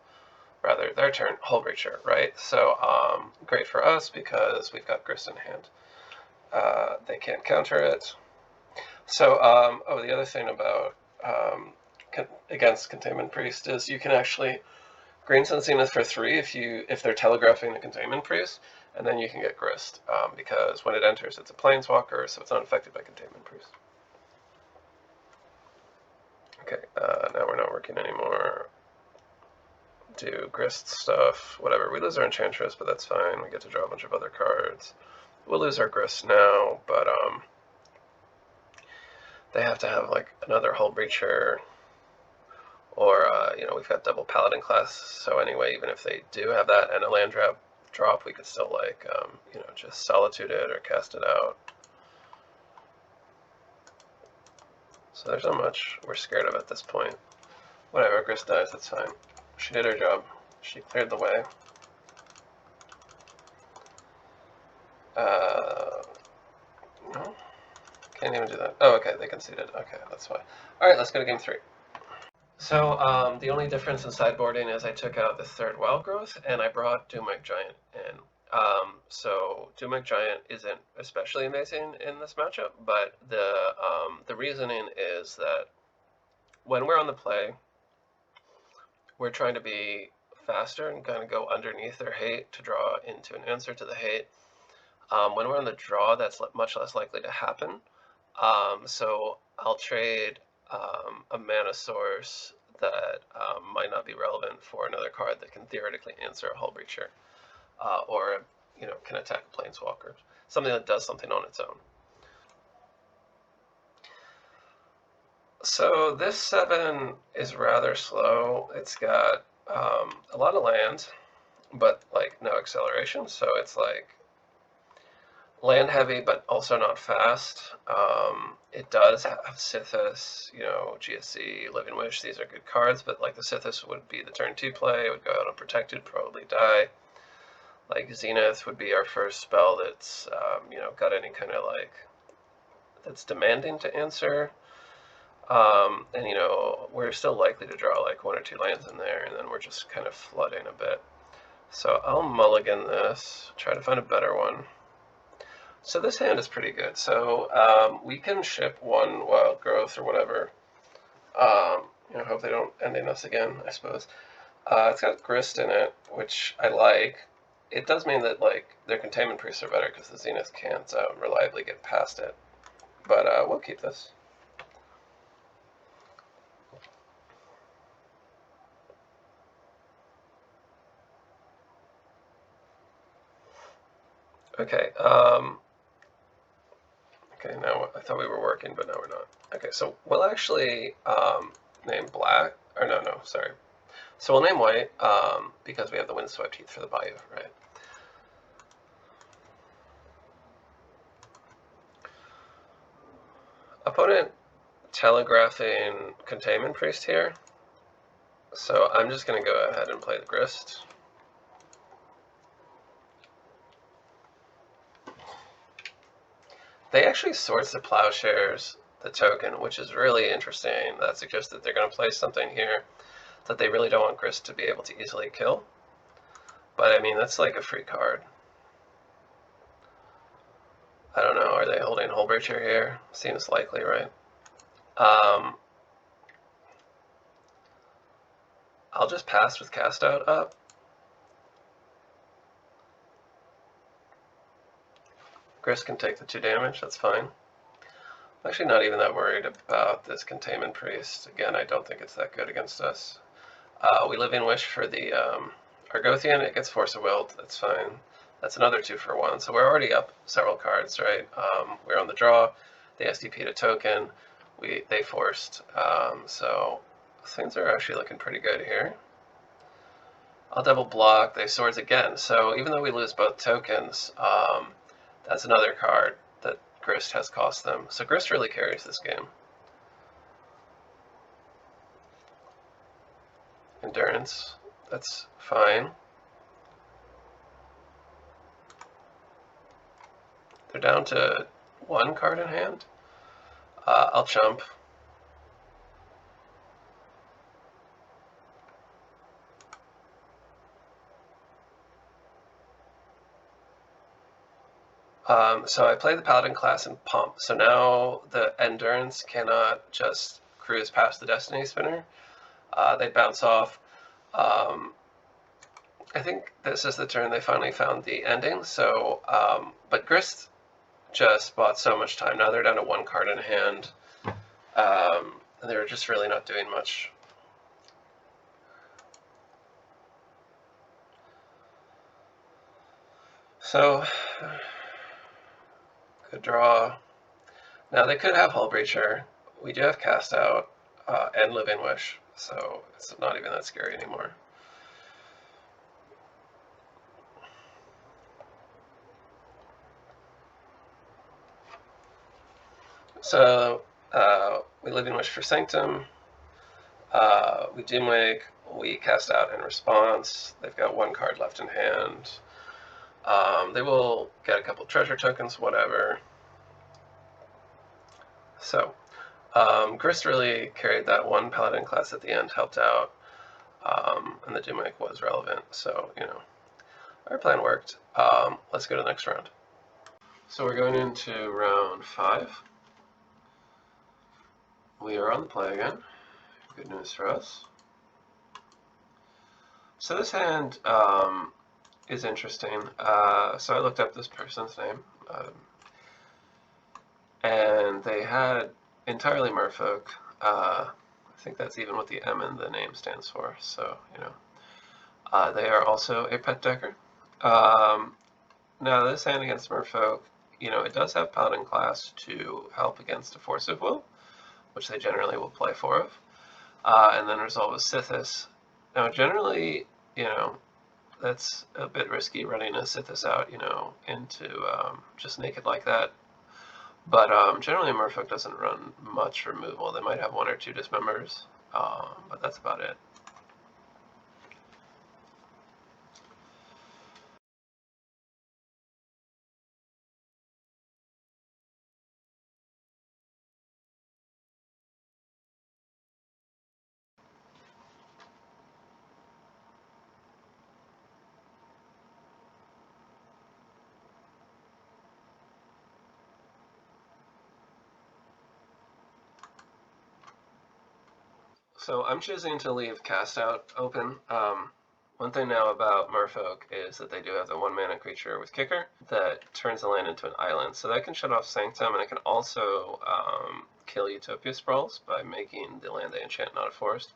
rather, their turn, Hullbreacher, right? So, great for us because we've got Grist in hand. They can't counter it. So, the other thing about against Containment Priest is you can actually green some Zenith for 3 if they're telegraphing the Containment Priest, and then you can get Grist, because when it enters, it's a Planeswalker, so it's not affected by Containment Priest. Okay, now we're not working anymore. Do Grist stuff, whatever. We lose our Enchantress, but that's fine. We get to draw a bunch of other cards. We'll lose our Grist now, but they have to have like another Hullbreacher, or we've got double Paladin Class. So anyway, even if they do have that and a land drop, we could still like just Solitude it or cast it out. So there's not much we're scared of at this point. Whatever, Grist dies, that's fine. She did her job. She cleared the way. No? Can't even do that. Oh, okay, they conceded. Okay, that's fine. Alright, let's go to game 3. So, the only difference in sideboarding is I took out the 3rd Wild Growth, and I brought Doomwag Giant in. So Doomwag Giant isn't especially amazing in this matchup, but the reasoning is that when we're on the play, we're trying to be faster and kind of go underneath their hate to draw into an answer to the hate. When we're on the draw, that's much less likely to happen. So I'll trade a mana source that might not be relevant for another card that can theoretically answer a Hull Breacher, or can attack a Planeswalker, something that does something on its own. So this 7 is rather slow. It's got a lot of land, but like no acceleration, so it's like land heavy, but also not fast. It does have Sythis, GSC, Living Wish. These are good cards, but like the Sythis would be the turn 2 play. It would go out unprotected, probably die. Like Zenith would be our first spell that's got any kind of like that's demanding to answer. And we're still likely to draw like 1 or 2 lands in there, and then we're just kind of flooding a bit. So I'll mulligan this, try to find a better one. So this hand is pretty good. So we can ship 1 Wild Growth or whatever. Hope they don't ending us again, I suppose. It's got Grist in it, which I like. It does mean that like their Containment Priests are better because the Zenith can't reliably get past it. But we'll keep this. Okay, okay, now I thought we were working, but now we're not. Okay, so we'll actually name black, or no, sorry. So we'll name white because we have the Windswept Heath for the Bayou, right? Opponent telegraphing Containment Priest here. So I'm just going to go ahead and play the Grist. They actually Swords to Plowshares the token, which is really interesting. That suggests that they're going to place something here that they really don't want Grist to be able to easily kill. But I mean, that's like a free card. I don't know, are they holding Hull Breacher here? Seems likely, right? I'll just pass with Cast Out up. Grist can take the 2 damage, that's fine. I'm actually not even that worried about this Containment Priest. Again, I don't think it's that good against us. We Living Wish for the Argothian, it gets Force of Will, that's fine. That's another 2 for 1, so we're already up several cards, right? We're on the draw, they SDP'd a token, they forced, so things are actually looking pretty good here. I'll double block, they Swords again, so even though we lose both tokens, that's another card that Grist has cost them. So Grist really carries this game. Endurance, that's fine. They're down to 1 card in hand. I'll chump. So I play the Paladin Class and pump. So now the Endurance cannot just cruise past the Destiny Spinner. They bounce off. I think this is the turn they finally found the ending. So, but Grist just bought so much time. Now they're down to 1 card in hand. And they're just really not doing much. So, good draw. Now they could have Hull Breacher. We do have Cast Out and Living Wish, so it's not even that scary anymore. So we Living Wish for Sanctum. We Doomwake. We Cast Out in response. They've got 1 card left in hand. They will get a couple treasure tokens, whatever. So, Grist really carried that 1 Paladin Class at the end, helped out, and the Doomwake was relevant, so, our plan worked. Let's go to the next round. So we're going into round 5. We are on the play again. Good news for us. So this hand is interesting. So I looked up this person's name, and they had entirely Merfolk. I think that's even what the M in the name stands for. So, you know, they are also a pet decker. Now this hand against Merfolk, you know, it does have Paladin Class to help against a Force of Will, which they generally will play 4 of. And then resolve with Sythis. Now generally, you know, that's a bit risky running a Sythis out, you know, into just naked like that. But generally Merfolk doesn't run much removal. They might have 1 or 2 dismembers, but that's about it. So I'm choosing to leave Cast Out open. One thing now about Merfolk is that they do have the 1-mana creature with Kicker that turns the land into an island. So that can shut off Sanctum, and it can also kill Utopia Sprawls by making the land they enchant not a forest.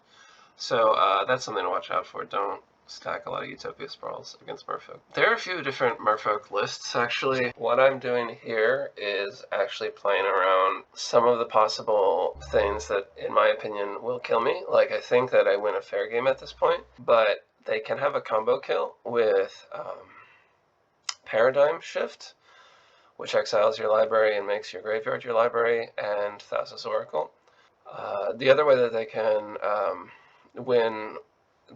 So that's something to watch out for. Don't stack a lot of Utopia Sprawls against Merfolk. There are a few different Merfolk lists, actually. What I'm doing here is actually playing around some of the possible things that, in my opinion, will kill me. Like, I think that I win a fair game at this point, but they can have a combo kill with Paradigm Shift, which exiles your library and makes your graveyard your library, and Thassa's Oracle. The other way that they can win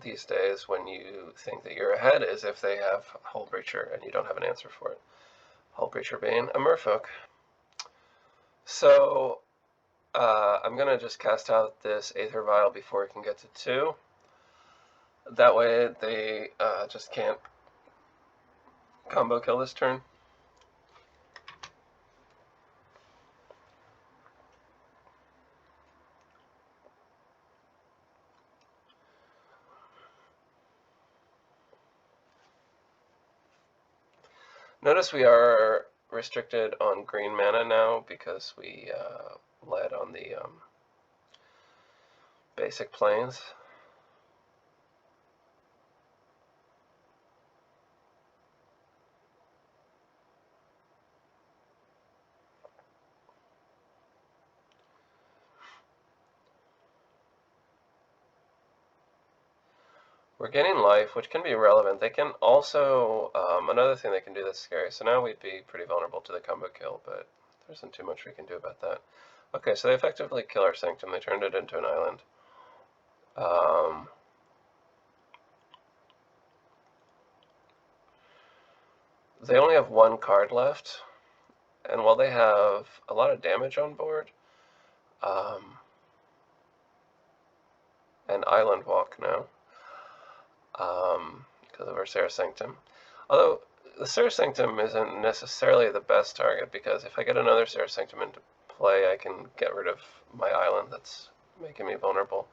these days when you think that you're ahead is if they have Hull Breacher and you don't have an answer for it. Hull Breacher being a Merfolk. So I'm going to just cast out this Aether Vial before it can get to 2. That way they just can't combo kill this turn. Notice we are restricted on green mana now because we led on the basic planes. We're getting life, which can be relevant. They can also, another thing they can do that's scary. So now we'd be pretty vulnerable to the combo kill, but there isn't too much we can do about that. Okay, so they effectively kill our Sanctum. They turned it into an island. They only have 1 card left, and while they have a lot of damage on board, and Island Walk now, because of our Serra Sanctum. Although the Serra Sanctum isn't necessarily the best target, because if I get another Serra Sanctum into play, I can get rid of my island that's making me vulnerable.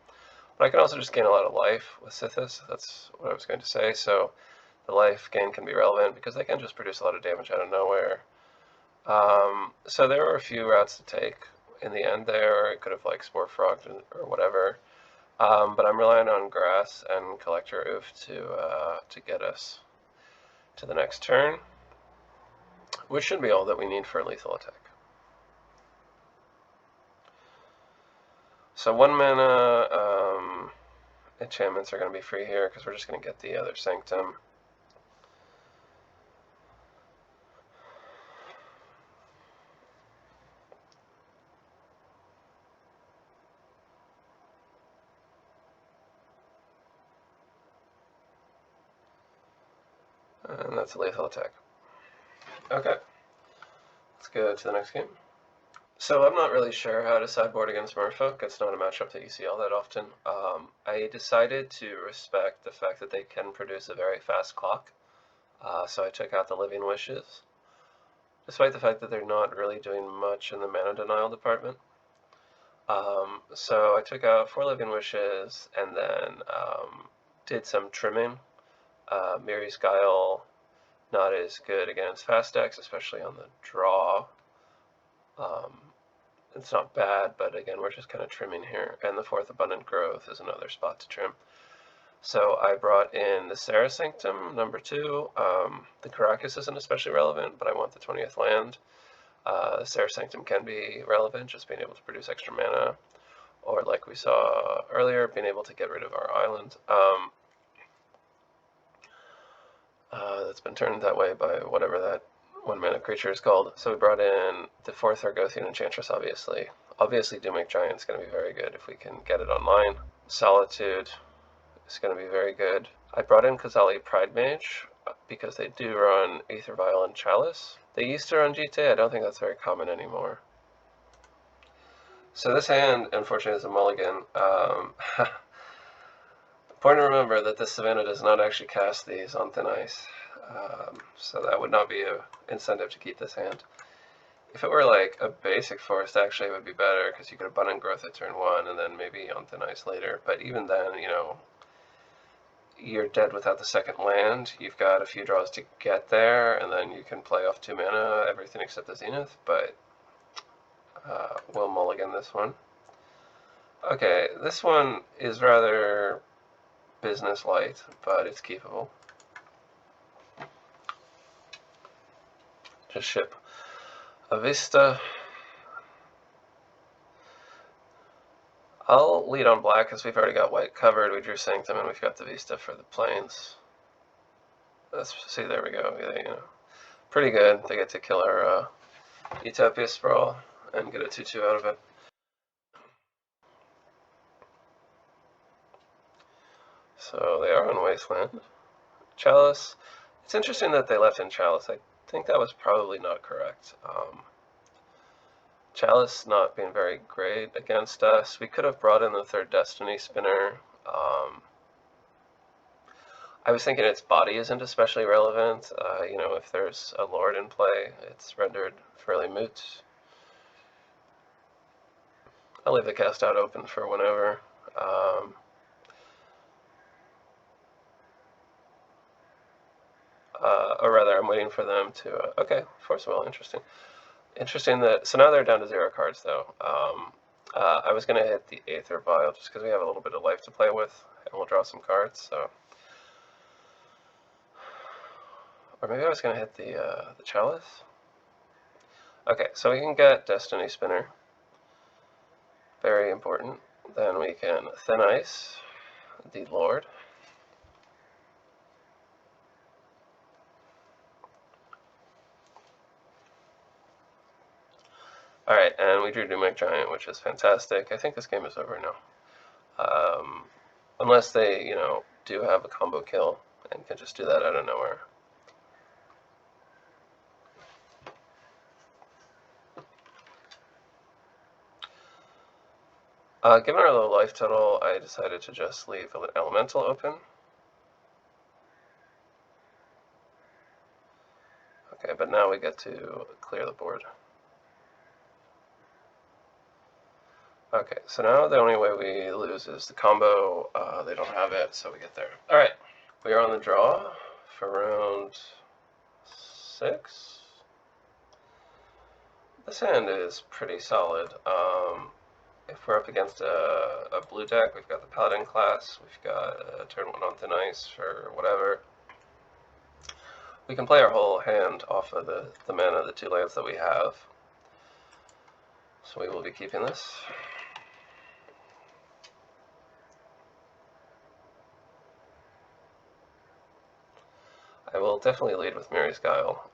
But I can also just gain a lot of life with Sythis. That's what I was going to say. So the life gain can be relevant because they can just produce a lot of damage out of nowhere. So there were a few routes to take in the end there. I could have like Spore Frogged or whatever. But I'm relying on Grass and Collector Oof to get us to the next turn, which should be all that we need for a lethal attack. So 1 mana enchantments are going to be free here because we're just going to get the other Sanctum. And that's a lethal attack. Okay, let's go to the next game. So I'm not really sure how to sideboard against Merfolk. It's not a matchup that you see all that often. I decided to respect the fact that they can produce a very fast clock. So I took out the Living Wishes, despite the fact that they're not really doing much in the mana denial department. So I took out 4 Living Wishes and then did some trimming. Miri's Guile, not as good against fast decks, especially on the draw. It's not bad, but again, we're just kind of trimming here. And the 4th Abundant Growth is another spot to trim. So I brought in the Serra Sanctum, number 2. The Caracas isn't especially relevant, but I want the 20th land. Serra Sanctum can be relevant, just being able to produce extra mana, or like we saw earlier, being able to get rid of our island. That's been turned that way by whatever that 1-mana creature is called. So we brought in the 4th Argothian Enchantress, obviously. Obviously, Doomwake Giant's going to be very good if we can get it online. Solitude is going to be very good. I brought in Khazali Pride Mage because they do run Aether Vial and Chalice. They used to run GTA. I don't think that's very common anymore. So this hand, unfortunately, is a mulligan. Important to remember that this Savannah does not actually cast these on thin ice. So that would not be an incentive to keep this hand. If it were like a basic forest, actually it would be better because you could Abundant Growth at turn 1 and then maybe on thin ice later. But even then, you know, you're dead without the second land. You've got a few draws to get there, and then you can play off 2 mana, everything except the Zenith, but we'll mulligan this one. Okay, this one is rather business light, but it's keepable. Just ship a Vista. I'll lead on black because we've already got white covered. We drew Sanctum and we've got the Vista for the plains. Let's see, there we go. Yeah, you know, pretty good. They get to kill our Utopia Sprawl and get a 2/2 out of it. So they are on Wasteland. Chalice. It's interesting that they left in Chalice. I think that was probably not correct. Chalice not being very great against us. We could have brought in the 3rd Destiny Spinner. I was thinking its body isn't especially relevant. You know, if there's a Lord in play, it's rendered fairly moot. I'll leave the cast out open for whenever. Or rather, I'm waiting for them to... okay, Force Will, interesting. Interesting that... So now they're down to 0 cards, though. I was going to hit the Aether Vial just because we have a little bit of life to play with, and we'll draw some cards, so... Or maybe I was going to hit the Chalice? Okay, so we can get Destiny Spinner. Very important. Then we can Thin Ice the Lord. Alright, and we drew Doomwake Giant, which is fantastic. I think this game is over now. Unless they, you know, do have a combo kill and can just do that out of nowhere. Given our low life total, I decided to just leave an Elemental open. Okay, but now we get to clear the board. Okay, so now the only way we lose is the combo. They don't have it, so we get there. Alright, we are on the draw for round 6. This hand is pretty solid. If we're up against a blue deck, we've got the Paladin Class, we've got turn 1 on Thin Ice for whatever. We can play our whole hand off of the mana, the 2 lands that we have. So we will be keeping this. I will definitely lead with Miri's Guile.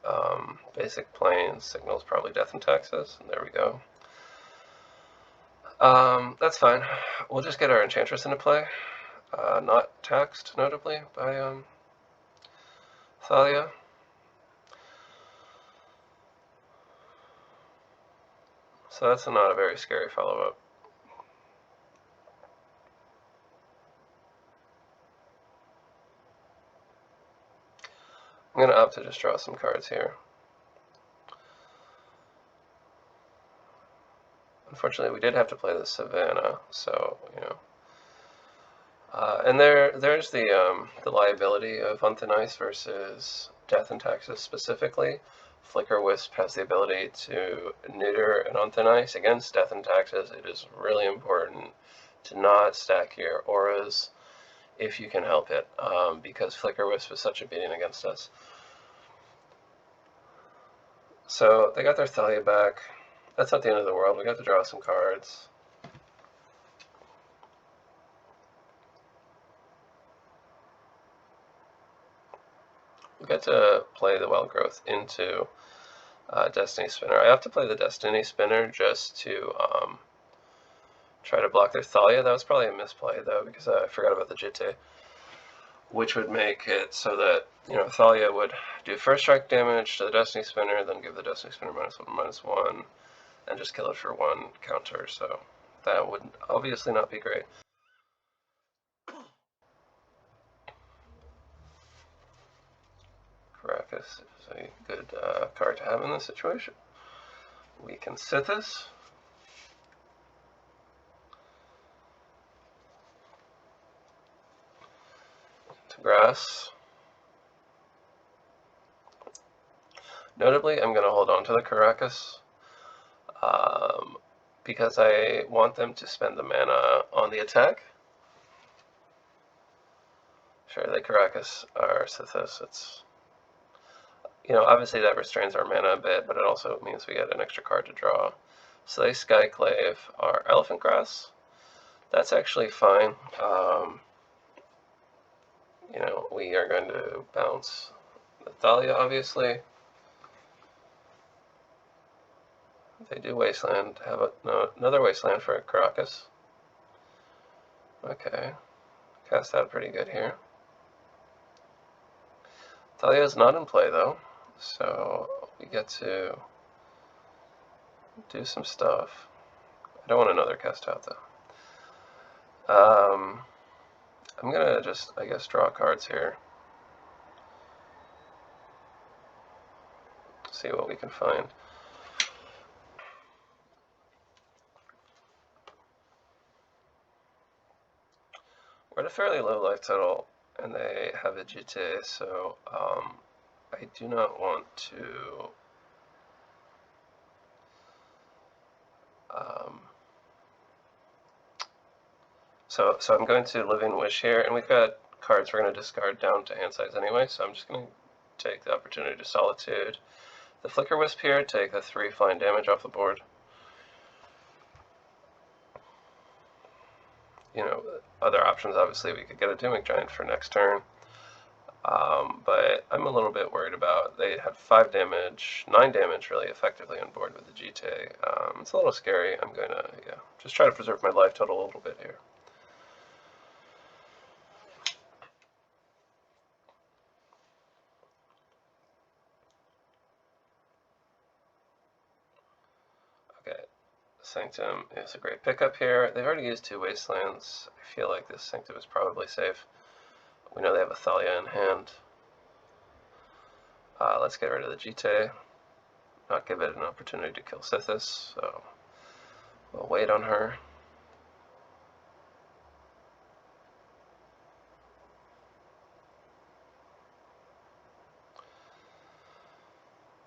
Basic Plains signals probably Death and Taxes, and there we go. That's fine. We'll just get our Enchantress into play. Not taxed, notably, by Thalia. So that's not a very scary follow-up. I'm going to opt to just draw some cards here. Unfortunately, we did have to play the Savannah, so, you know. And there's the liability of On Thin Ice versus Death and Taxes specifically. Flicker Wisp has the ability to neuter an On Thin Ice against Death and Taxes. It is really important to not stack your auras if you can help it, because Flicker Wisp is such a beating against us. So they got their Thalia back. That's not the end of the world. We got to draw some cards. We got to play the Wild Growth into Destiny Spinner. I have to play the Destiny Spinner just to try to block their Thalia. That was probably a misplay, though, because I forgot about the Jitte, which would make it so that, you know, Thalia would do first strike damage to the Destiny Spinner, then give the Destiny Spinner -1/-1, and just kill it for 1 counter. So that would obviously not be great. Caracas is a good card to have in this situation. We can Sythis. To grass. Notably, I'm going to hold on to the Caracas because I want them to spend the mana on the attack. Sure, they Caracas our Sythis. It's, you know, obviously that restrains our mana a bit, but it also means we get an extra card to draw. So they Skyclave our Elephant Grass. That's actually fine. You know, we are going to bounce the Thalia, obviously. They do Wasteland. Have another Wasteland for Caracas. Okay. Cast out pretty good here. Thalia is not in play, though, so we get to do some stuff. I don't want another cast out, though. I'm gonna just, I guess, draw cards here. See what we can find. We're at a fairly low life total, and they have a Jitte, so I do not want to so I'm going to Living Wish here, and we've got cards we're going to discard down to hand size anyway, so I'm just going to take the opportunity to Solitude the Flicker Wisp here, take the 3 flying damage off the board. You know, other options, obviously, we could get a Dooming Giant for next turn. But I'm a little bit worried about, they had 5 damage, 9 damage really effectively on board with the Jitte. It's a little scary. I'm going to, just try to preserve my life total a little bit here. Okay, Sanctum is a great pickup here. They've already used 2 Wastelands. I feel like this Sanctum is probably safe. We know they have a Thalia in hand. Let's get rid of the Jitte, not give it an opportunity to kill Sythis, so we'll wait on her.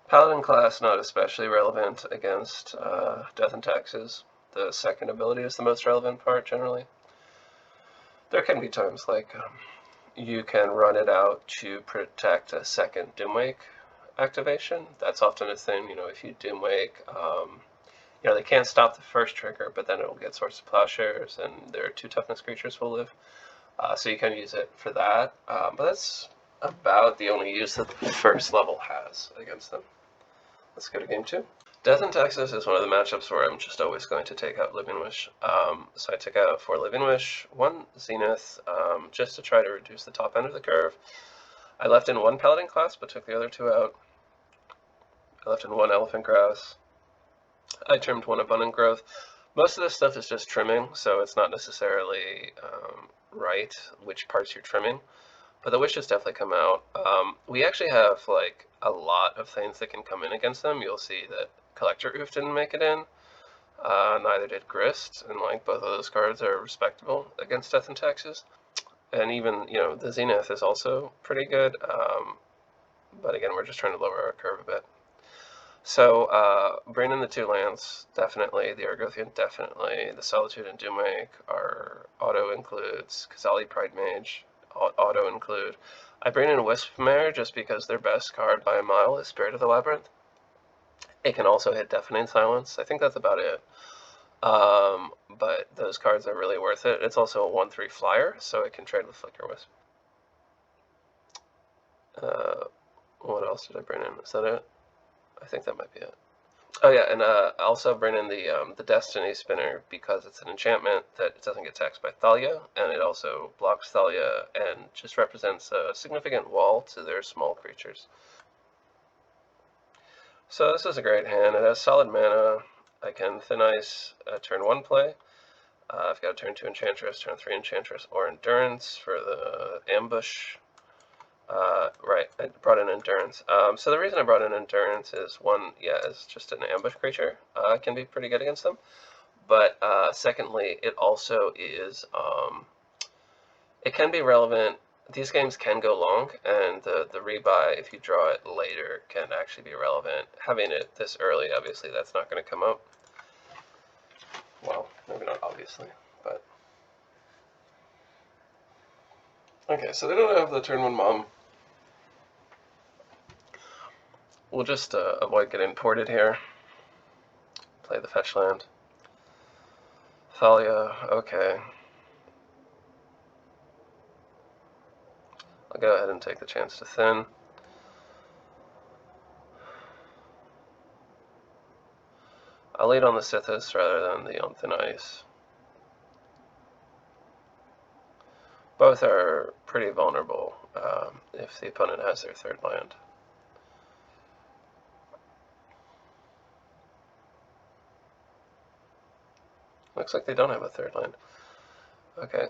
Paladin Class, not especially relevant against Death and Taxes. The second ability is the most relevant part, generally. There can be times like you can run it out to protect a second Doomwake activation. That's often a thing, you know, if you Doomwake, you know, they can't stop the first trigger, but then it will get Swords to Plowshares, and their 2 toughness creatures will live. So you can use it for that, but that's about the only use that the first level has against them. Let's go to game 2. Death and Taxes is one of the matchups where I'm just always going to take out Living Wish. So I took out 4 Living Wish, 1 Zenith, just to try to reduce the top end of the curve. I left in 1 Paladin Class, but took the other 2 out. I left in 1 Elephant Grass. I trimmed 1 Abundant Growth. Most of this stuff is just trimming, so it's not necessarily right which parts you're trimming. But the wishes definitely come out. We actually have like a lot of things that can come in against them. You'll see that Collector Oof didn't make it in. Neither did Grist, and like both of those cards are respectable against Death and Taxes. And even, you know, the Zenith is also pretty good, but again, we're just trying to lower our curve a bit. So, bring in the 2 lands, definitely. The Argothian, definitely. The Solitude and Doomwake are auto-includes. Kazali Pride Mage, auto-include. I bring in Wispmare just because their best card by a mile is Spirit of the Labyrinth. It can also hit Deafening Silence. I think that's about it. But those cards are really worth it. It's also a 1/3 flyer, so it can trade with Flicker Wisp. What else did I bring in? Is that it? I think that might be it. Oh yeah, and also bring in the Destiny Spinner because it's an enchantment that doesn't get taxed by Thalia, and it also blocks Thalia and just represents a significant wall to their small creatures. So this is a great hand. It has solid mana. I can Thin Ice turn 1 play. I've got a turn 2 Enchantress, turn 3 Enchantress, or Endurance for the ambush. Right, I brought in Endurance. So the reason I brought in Endurance is, one, yeah, it's just an ambush creature. It can be pretty good against them. But secondly, it also is, it can be relevant. These games can go long, and the rebuy, if you draw it later, can actually be relevant. Having it this early, obviously, that's not going to come up. Well, maybe not obviously, but... Okay, so they don't have the turn 1 Mom. We'll just avoid getting ported here. Play the fetch land. Thalia, okay. I'll go ahead and take the chance to thin. I'll lead on the Sythis rather than the on Thin Ice. Both are pretty vulnerable if the opponent has their 3rd land. Looks like they don't have a 3rd land. Okay.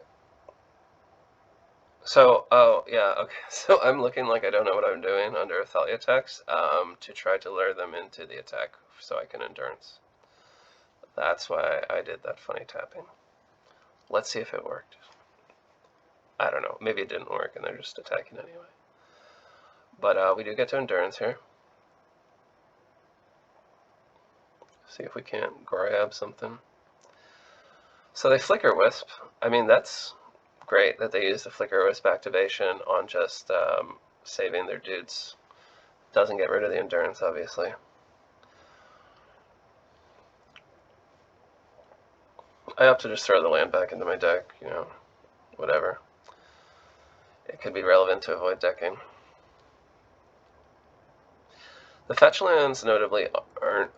So, oh, yeah, okay. So I'm looking like I don't know what I'm doing under Thalia attacks to try to lure them into the attack so I can Endurance. That's why I did that funny tapping. Let's see if it worked. I don't know. Maybe it didn't work and they're just attacking anyway. But we do get to Endurance here. See if we can't grab something. So they Flicker Wisp. I mean, that's great that they use the Flicker Wisp activation on just saving their dudes. Doesn't get rid of the Endurance, obviously. I have to just throw the land back into my deck, you know, whatever. It could be relevant to avoid decking. The fetch lands, notably, aren't...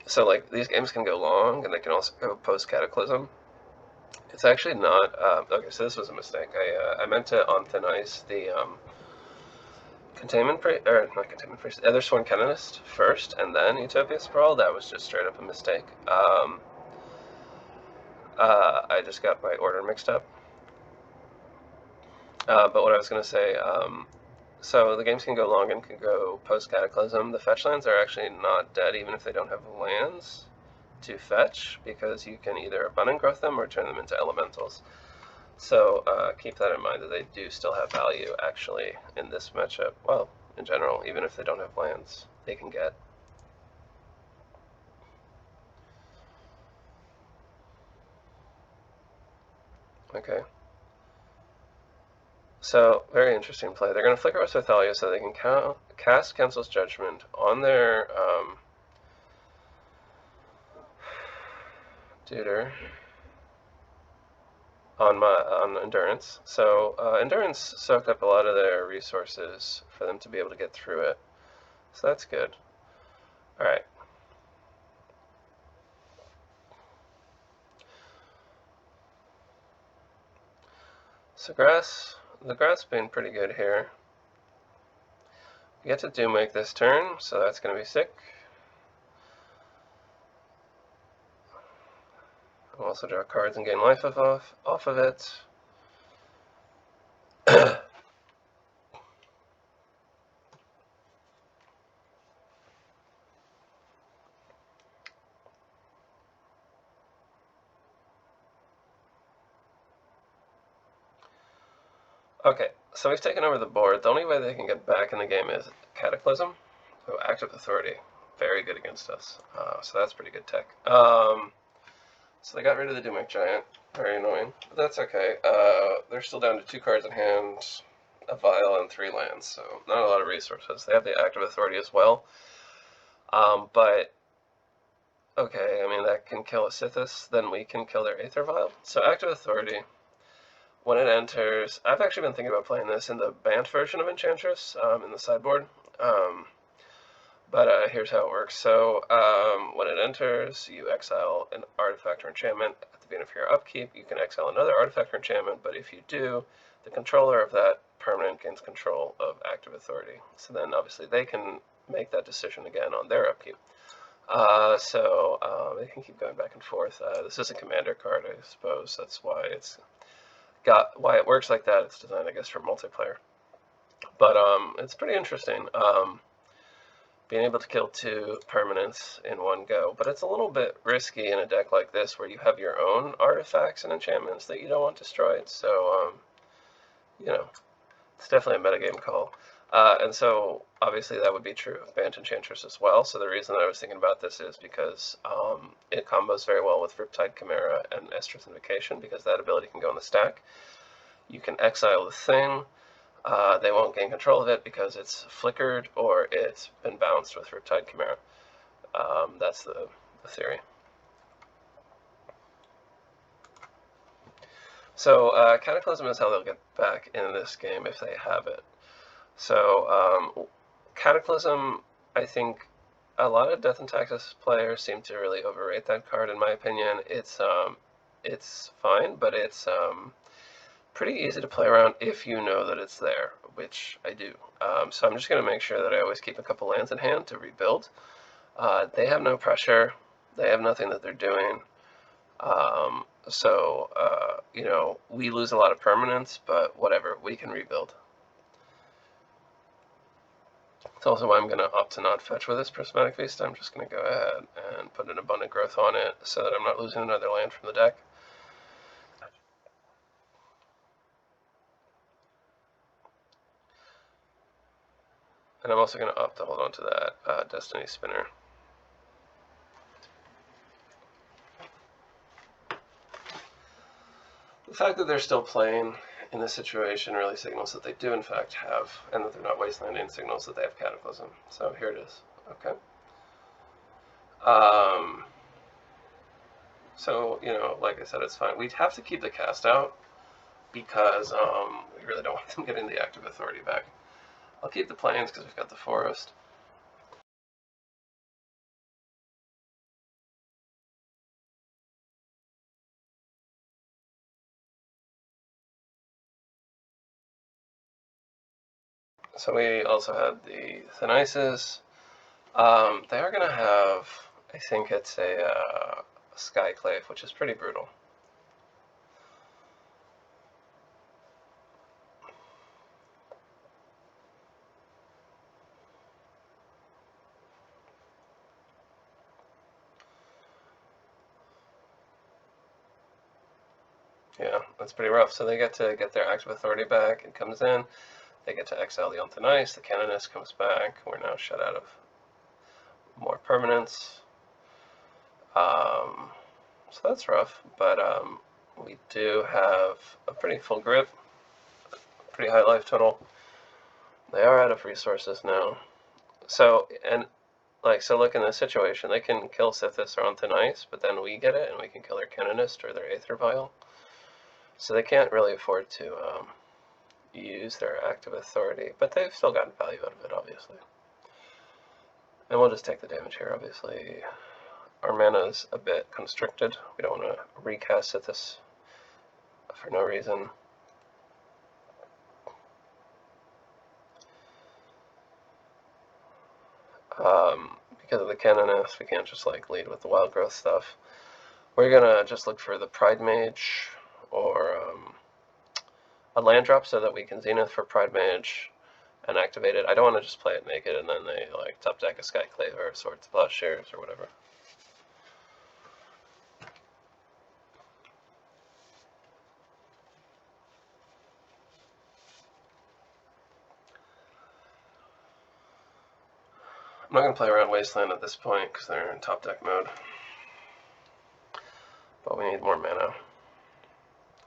so, like, these games can go long, and they can also go post-Cataclysm. It's actually not... okay, so this was a mistake. I meant to on Thin Ice the Containment Priest... or, not Containment Priest, Other Sworn Canonist first, and then Utopia Sprawl. That was just straight up a mistake. I just got my order mixed up. But what I was going to say... so the games can go long and can go post-Cataclysm. The fetch lands are actually not dead, even if they don't have lands to fetch, because you can either abundant growth them or turn them into elementals. So keep that in mind, that they do still have value, actually, in this matchup. Well, in general, even if they don't have lands, they can get. Okay. So, very interesting play. They're going to Flicker Wisp with Thalia so they can cast Council's Judgment on their tutor on Endurance. So Endurance soaked up a lot of their resources for them to be able to get through it. So that's good. Alright. So the grass been pretty good here. We get to Doomwake this turn, so that's going to be sick. I'll also draw cards and gain life off of it. Okay, so we've taken over the board. The only way they can get back in the game is Cataclysm. So Active Authority, very good against us. So that's pretty good tech. So they got rid of the Dumic Giant, very annoying, but that's okay. They're still down to 2 cards in hand, a Vial, and 3 lands, so not a lot of resources. They have the Active Authority as well, but okay, I mean, that can kill a Sythis, then we can kill their Aether Vial. So Active Authority, when it enters, I've actually been thinking about playing this in the Bant version of Enchantress, in the sideboard. But here's how it works. So when it enters, you exile an artifact or enchantment. At the beginning of your upkeep, you can exile another artifact or enchantment, but if you do, the controller of that permanent gains control of Active Authority. So then obviously they can make that decision again on their upkeep. So they can keep going back and forth. This is a commander card, I suppose. That's why why it works like that. It's designed, I guess, for multiplayer. But it's pretty interesting. Being able to kill 2 permanents in one go, but it's a little bit risky in a deck like this where you have your own artifacts and enchantments that you don't want destroyed, so, you know, it's definitely a metagame call. And so, obviously, that would be true of Bant Enchantress as well, so the reason that I was thinking about this is because it combos very well with Riptide Chimera and Estrus Invocation, because that ability can go in the stack. You can exile the thing. They won't gain control of it because it's flickered or it's been bounced with Riptide Chimera. That's the theory. So Cataclysm is how they'll get back in this game if they have it. So Cataclysm, I think a lot of Death and Taxes players seem to really overrate that card, in my opinion. It's fine, but it's pretty easy to play around if you know that it's there, which I do. So I'm just going to make sure that I always keep a couple lands in hand to rebuild. They have no pressure. They have nothing that they're doing. You know, we lose a lot of permanence, but whatever, we can rebuild. It's also why I'm going to opt to not fetch with this Prismatic Feast. I'm just going to go ahead and put an Abundant Growth on it so that I'm not losing another land from the deck. And I'm also going to opt to hold on to that Destiny Spinner. The fact that they're still playing in this situation really signals that they do in fact have, and that they're not wastelanding, signals that they have Cataclysm. So here it is. Okay. So, you know, like I said, it's fine. We'd have to keep the cast out because we really don't want them getting the Active Authority back. I'll keep the plains because we've got the forest. So we also had the Thenices. They are going to have, I think it's a Skyclave, which is pretty brutal. Yeah, that's pretty rough. So they get to get their Active Authority back. It comes in. They get to exile the Unthanice. The Canonist comes back. We're now shut out of more permanents. So that's rough, but we do have a pretty full grip, pretty high life total. They are out of resources now. So, so look in this situation, they can kill Sythis or Unthanice, but then we get it, and we can kill their Canonist or their Aether Vial. So they can't really afford to use their Active Authority, but they've still gotten value out of it, obviously. And we'll just take the damage here, obviously. Our mana's a bit constricted. We don't want to recast Sythis for no reason. Because of the Canonist, we can't just like lead with the wild growth stuff. We're gonna just look for the Pride Mage or a land drop so that we can Zenith for Pride Mage and activate it. I don't want to just play it naked and then they like top deck a Skyclave or Swords Plowshares or whatever. play around Wasteland at this point because they're in top deck mode. But we need more mana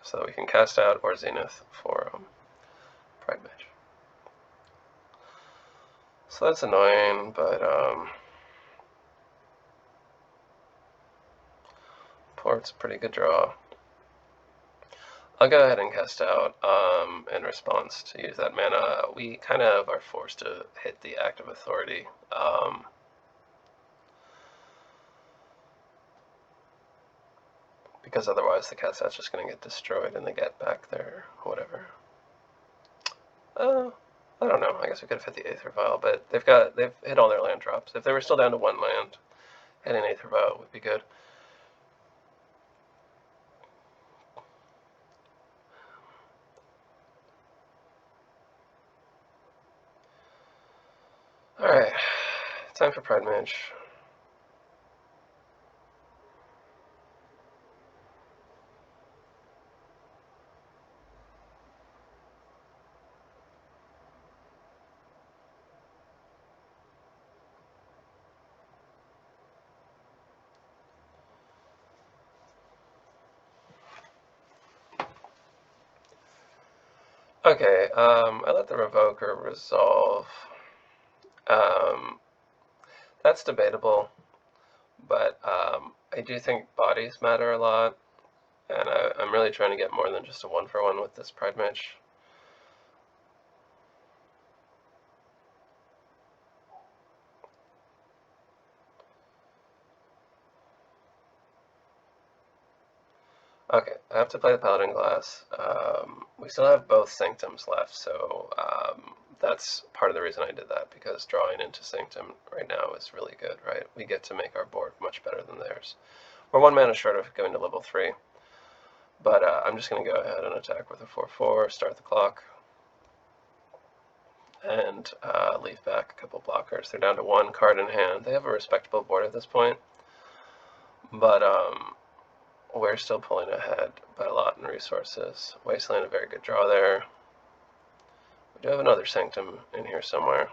so that we can cast out or Zenith for Pride Mage. So that's annoying, but Port's a pretty good draw. I'll go ahead and cast out in response to use that mana. We kind of are forced to hit the Active Authority. Because otherwise the cast out's just going to get destroyed and they get back there, whatever. I don't know. I guess we could have hit the Aether Vial, but they've hit all their land drops. If they were still down to 1 land, hitting Aether Vial would be good. Alright, time for Pride Mage. Okay, I let the Revoker resolve. That's debatable, but I do think bodies matter a lot, and I'm really trying to get more than just a 1-for-1 with this Pride Mage. Okay, I have to play the Paladin Class. We still have both Sanctums left, so that's part of the reason I did that, because drawing into Sanctum right now is really good, right? We get to make our board much better than theirs. We're 1 mana short of going to level 3, but I'm just going to go ahead and attack with a 4/4, start the clock, and leave back a couple blockers. They're down to 1 card in hand. They have a respectable board at this point, but we're still pulling ahead by a lot in resources. Wasteland, a very good draw there. We do have another Sanctum in here somewhere.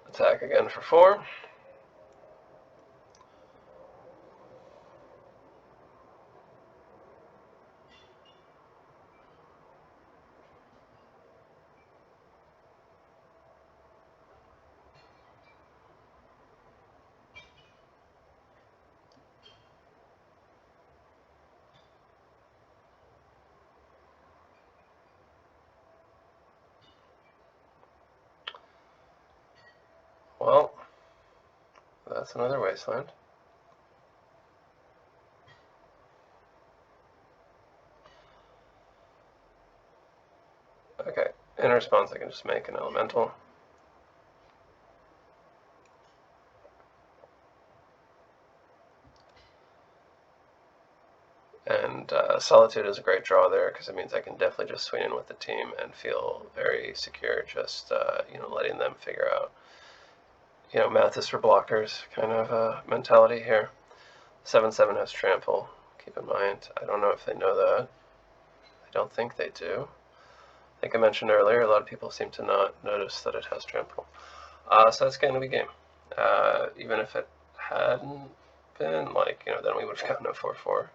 Attack again for 4. Well, that's another Wasteland. Okay, in response I can just make an Elemental. And Solitude is a great draw there, because it means I can definitely just swing in with the team and feel very secure, just letting them figure out, math is for blockers kind of mentality here. 7/7 has Trample, keep in mind. I don't know if they know that. I don't think they do. I think I mentioned earlier, a lot of people seem to not notice that it has Trample. So that's going to be game. Even if it hadn't been, then we would have gotten a 4/4.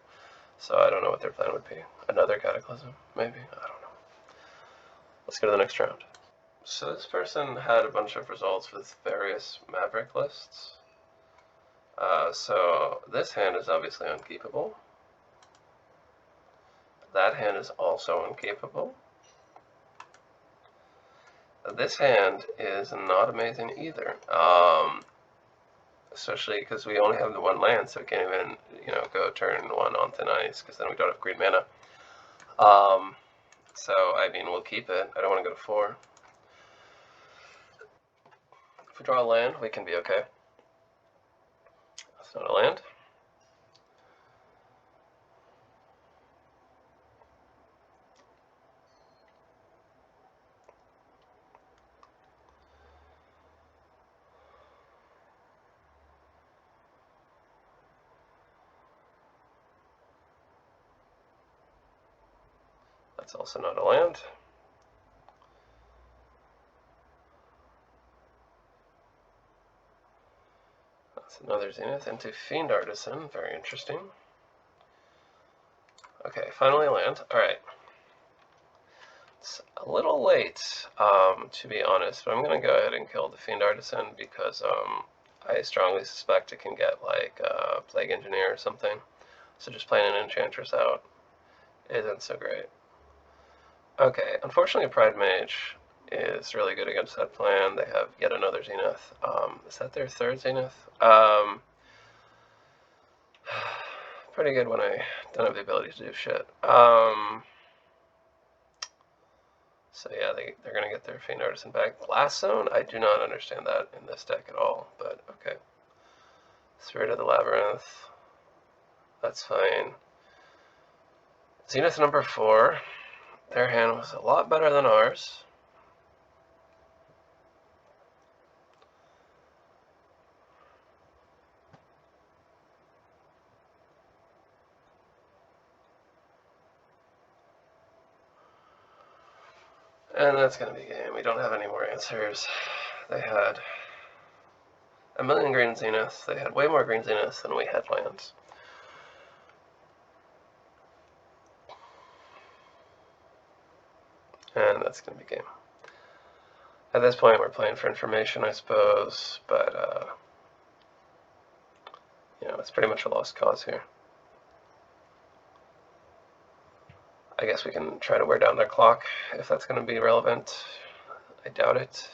So I don't know what their plan would be. Another Cataclysm, maybe? I don't know. Let's go to the next round. So this person had a bunch of results with various Maverick lists. So this hand is obviously unkeepable. That hand is also unkeepable. This hand is not amazing either. Especially because we only have the 1 land, so we can't even, go turn 1 on Thin Ice, because then we don't have green mana. So, I mean, we'll keep it. I don't want to go to 4. If we draw a land, we can be okay. That's not a land. That's also not a land. That's another Zenith into Fiend Artisan. Very interesting. Okay, finally land. Alright. It's a little late, to be honest, but I'm going to go ahead and kill the Fiend Artisan because I strongly suspect it can get like Plague Engineer or something. So just playing an Enchantress out isn't so great. Okay, unfortunately Pride Mage is really good against that plan. They have yet another Zenith. Is that their 3rd Zenith? Pretty good when I don't have the ability to do shit. So yeah, they're going to get their Fiend Artisan back. Blast Zone? I do not understand that in this deck at all, but okay. Spirit of the Labyrinth. That's fine. Zenith number 4. Their hand was a lot better than ours. And that's going to be game. We don't have any more answers. They had a million green Zeniths. They had way more green Zeniths than we had lands. And that's going to be game. At this point, we're playing for information, I suppose, but, you know, it's pretty much a lost cause here. I guess we can try to wear down their clock if that's going to be relevant. I doubt it.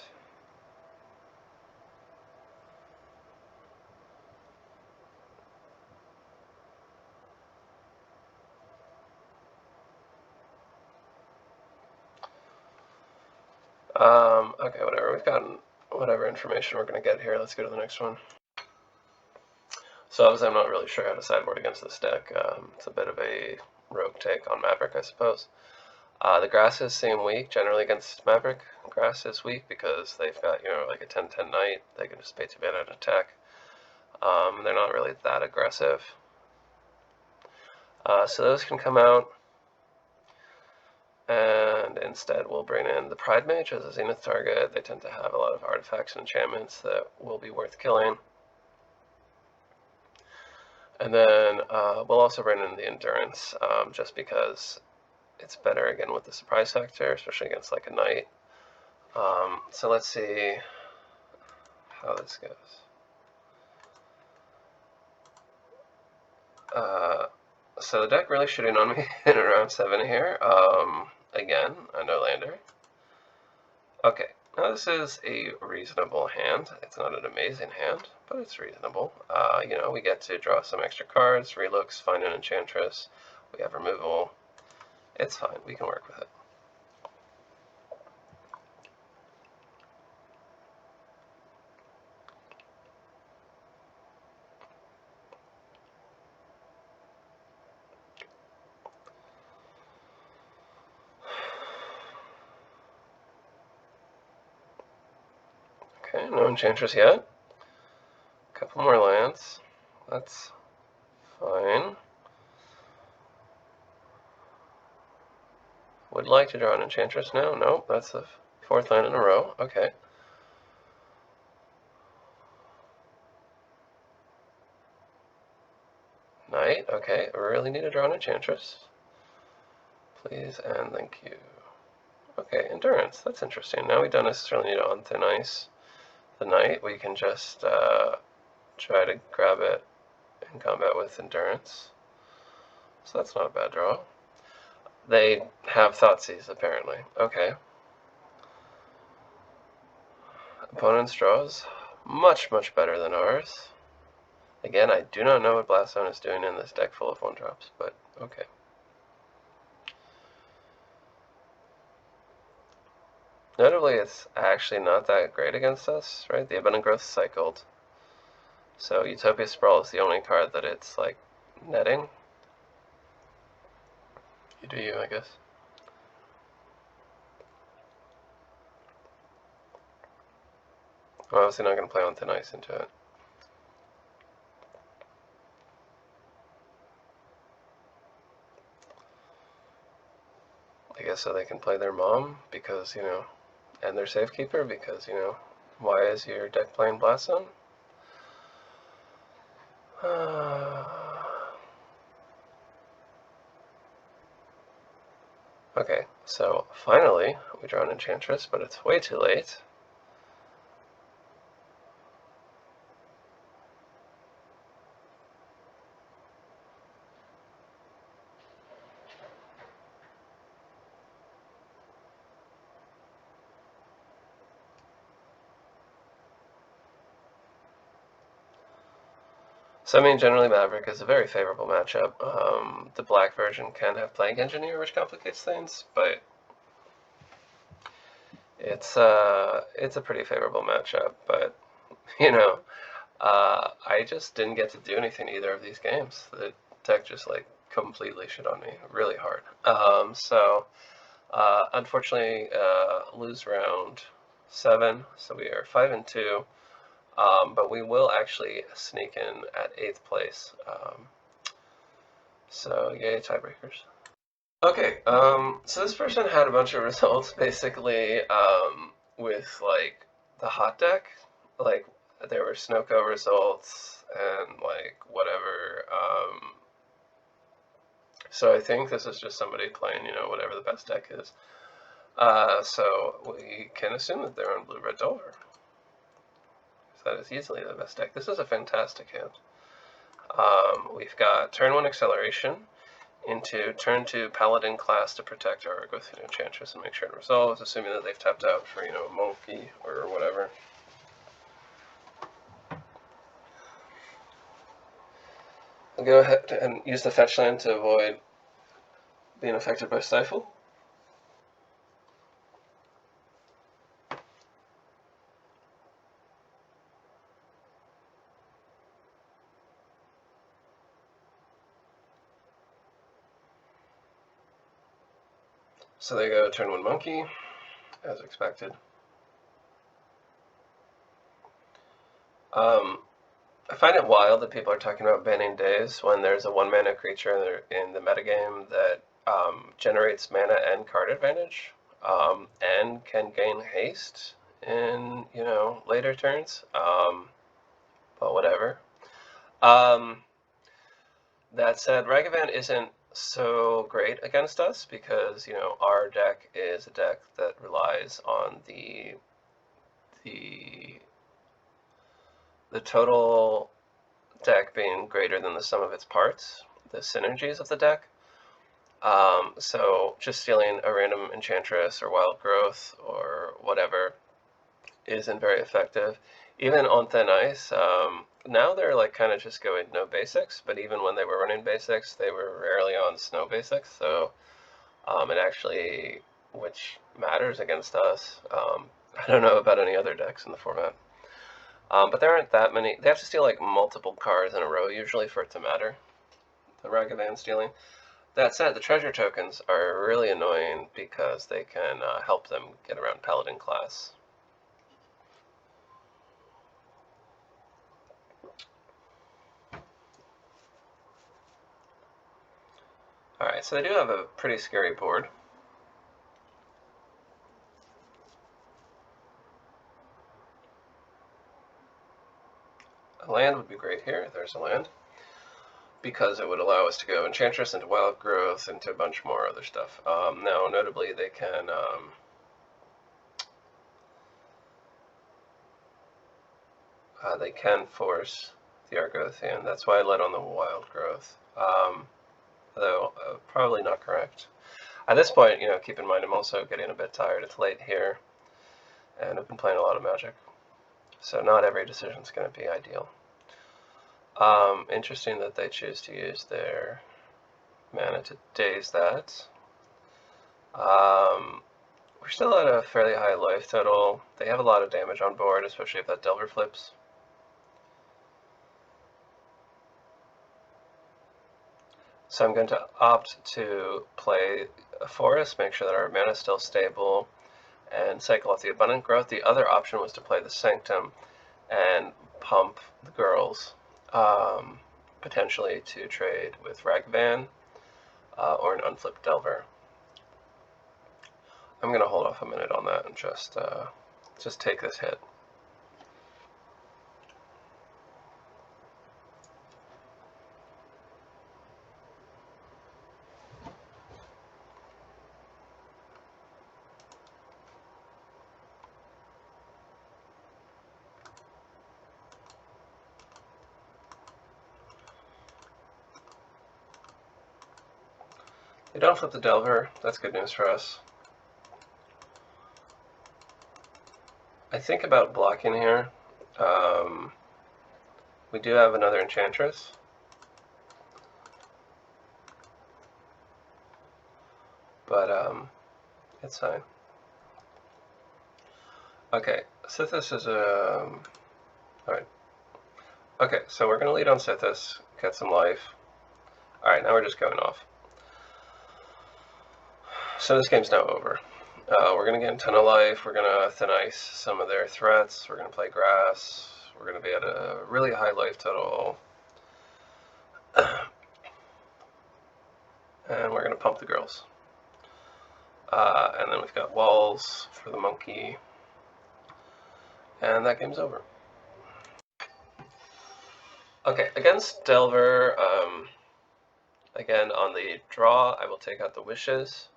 Okay, whatever. We've gotten whatever information we're going to get here. Let's go to the next one. So obviously I'm not really sure how to sideboard against this deck. It's a bit of a rogue take on Maverick, I suppose. The grasses seem weak generally against Maverick. Grass is weak because they've got, you know, like a 10-10 knight. They can just pay 2 mana and attack. They're not really that aggressive. So those can come out. And instead we'll bring in the Pride Mage as a Zenith target. They tend to have a lot of artifacts and enchantments that will be worth killing. And then we'll also bring in the Endurance, just because it's better again with the surprise factor, especially against like a knight. So let's see how this goes. So the deck really shooting on me in around 7 here. Again, a no-lander. Okay, now this is a reasonable hand. It's not an amazing hand, but it's reasonable. You know, we get to draw some extra cards, relooks, find an Enchantress. We have removal. It's fine, we can work with it. Okay, no Enchantress yet. A couple more lands. That's fine. Would like to draw an Enchantress now. Nope, that's the 4th land in a row. Okay. Knight. Okay, I really need to draw an Enchantress. Please and thank you. Okay, Endurance. That's interesting. Now we don't necessarily need to on thin ice the Knight. We can just try to grab it in combat with Endurance. So that's not a bad draw. They have Thoughtseize, apparently. Okay. Opponent's draws much, much better than ours. Again, I do not know what Blast Zone is doing in this deck full of 1-drops, but okay. Notably, it's actually not that great against us, right? The Abundant Growth cycled. So Utopia Sprawl is the only card that it's, like, netting. You do you, I guess. I'm obviously not going to play on Thin Ice into it. I guess so they can play their mom, because, you know, and their Safekeeper, because, you know, why is your deck playing Blast Zone? Okay, so finally we draw an Enchantress, but it's way too late. So I mean, generally Maverick is a very favorable matchup. The black version can have Plague Engineer, which complicates things, but it's a pretty favorable matchup. But you know, I just didn't get to do anything either of these games. The deck just like completely shit on me really hard. Unfortunately, lose round 7, so we are 5-2. But we will actually sneak in at 8th place. So yay, tiebreakers. Okay, so this person had a bunch of results basically with like the hot deck. Like there were Snowco results and like whatever. So I think this is just somebody playing, you know, whatever the best deck is. So we can assume that they're on Blue-Red Dover. That is easily the best deck. This is a fantastic hand. We've got turn 1 acceleration into turn 2 Paladin Class to protect our Ragstill Enchantress and make sure it resolves, assuming that they've tapped out for, you know, a monkey or whatever. I'll go ahead and use the fetch land to avoid being affected by Stifle. So they go turn 1 monkey, as expected. I find it wild that people are talking about banning days when there's a 1-mana creature in the metagame that generates mana and card advantage, and can gain haste in, you know, later turns. But whatever. That said, Ragavan isn't so great against us because, you know, our deck is a deck that relies on the total deck being greater than the sum of its parts, the synergies of the deck. So just stealing a random Enchantress or Wild Growth or whatever isn't very effective. Even on Thin Ice, now they're like kind of just going no basics, but even when they were running basics, they were rarely on snow basics, so it actually, which matters against us. I don't know about any other decks in the format. But there aren't that many. They have to steal like multiple cards in a row usually for it to matter, the Ragavan stealing. That said, the treasure tokens are really annoying because they can help them get around Paladin Class. Alright, so they do have a pretty scary board. A land would be great here, if there's a land, because it would allow us to go Enchantress into Wild Growth, into a bunch more other stuff. Now, notably, they can force the Argothian. That's why I led on the Wild Growth. Though probably not correct. At this point, you know, keep in mind I'm also getting a bit tired. It's late here, and I've been playing a lot of Magic, so not every decision is going to be ideal. Interesting that they choose to use their mana to daze that. We're still at a fairly high life total. They have a lot of damage on board, especially if that Delver flips. So I'm going to opt to play a forest, make sure that our mana is still stable, and cycle off the abundant growth. The other option was to play the Sanctum and pump the girls, potentially to trade with Ragvan or an unflipped Delver. I'm going to hold off a minute on that and just take this hit. They don't flip the Delver. That's good news for us. I think about blocking here. We do have another Enchantress. But it's fine. Okay, Sythis is alright. Okay, so we're going to lead on Sythis, get some life. Alright, now we're just going off. So this game's now over. We're going to get a ton of life, we're going to thin ice some of their threats, we're going to play grass, we're going to be at a really high life total. And we're going to pump the girls. And then we've got walls for the monkey. And that game's over. Okay, against Delver, again on the draw, I will take out the wishes,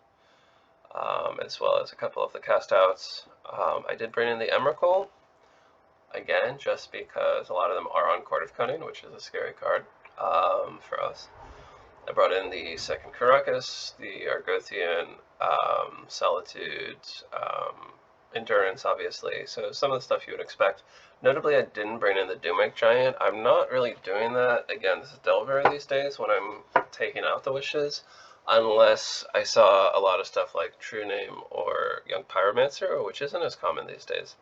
as well as a couple of the cast outs. I did bring in the Emrakul, again, just because a lot of them are on Court of Cunning, which is a scary card for us. I brought in the second Karakas, the Argothian, Solitude, Endurance, obviously, so some of the stuff you would expect. Notably, I didn't bring in the Dumek Giant. I'm not really doing that. Again, this is Delver these days when I'm taking out the wishes, unless I saw a lot of stuff like True Name or Young Pyromancer, which isn't as common these days.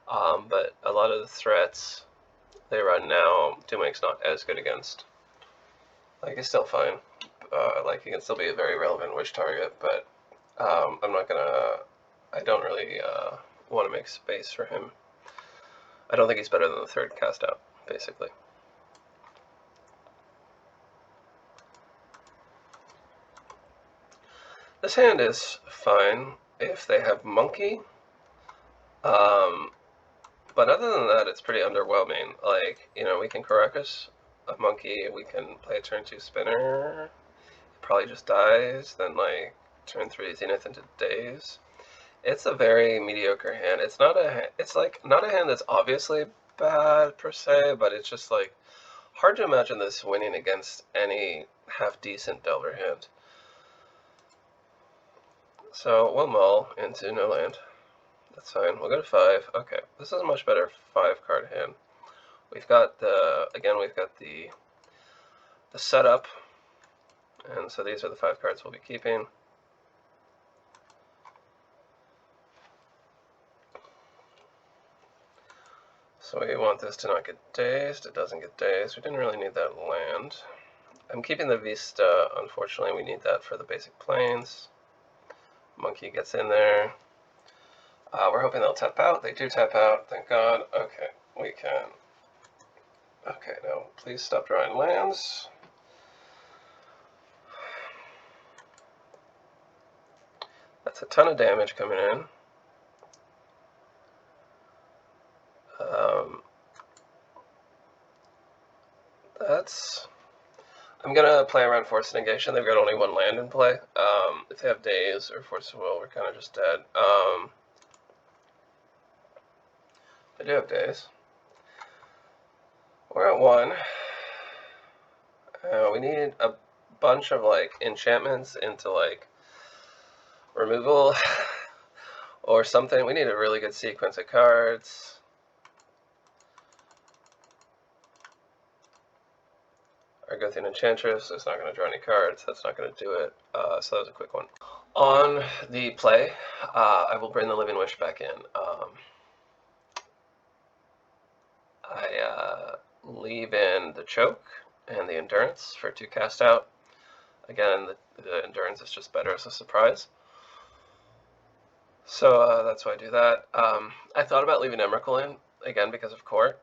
But a lot of the threats they run now, Dumek's not as good against. Like, it's still fine. Like, he can still be a very relevant wish target, but I'm not gonna... I don't really want to make space for him. I don't think he's better than the third cast out, basically. This hand is fine if they have monkey, but other than that, it's pretty underwhelming. Like, you know, we can Karakas a monkey, we can play a turn 2 spinner, it probably just dies, then like turn 3 Zenith into Daze. It's a very mediocre hand. It's not a hand that's obviously bad per se, but it's just like hard to imagine this winning against any half decent Delver hand. So we'll mull into no land. That's fine. We'll go to 5. Okay, this is a much better 5 card hand. We've got the setup, and so these are the 5 cards we'll be keeping. So we want this to not get dazed. It doesn't get dazed. We didn't really need that land. I'm keeping the Vista. Unfortunately, we need that for the basic planes. Monkey gets in there. We're hoping they'll tap out. They do tap out. Thank God. Okay, we can. Okay, now please stop drawing lands. That's a ton of damage coming in. I'm gonna play around Force Negation. They've got only 1 land in play. If they have Daze or Force of Will, we're kind of just dead. They do have Daze. We're at 1. We need a bunch of like enchantments into like removal or something. We need a really good sequence of cards. Argothian Enchantress is not going to draw any cards. That's not going to do it. So that was a quick one. On the play, I will bring the Living Wish back in. I leave in the Choke and the Endurance for 2 cast out. Again, the Endurance is just better as a surprise. So that's why I do that. I thought about leaving Emrakul in, again, because of Court.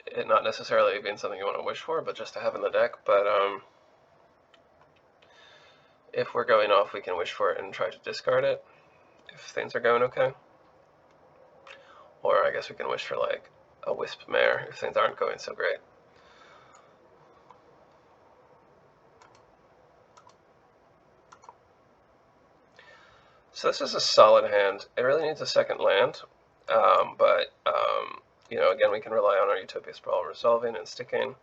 It not necessarily being something you want to wish for, but just to have in the deck. But if we're going off, we can wish for it and try to discard it if things are going okay. Or I guess we can wish for like a Wisp Mare if things aren't going so great. So this is a solid hand. It really needs a second land, but you know, again, we can rely on our Utopia Sprawl resolving and sticking.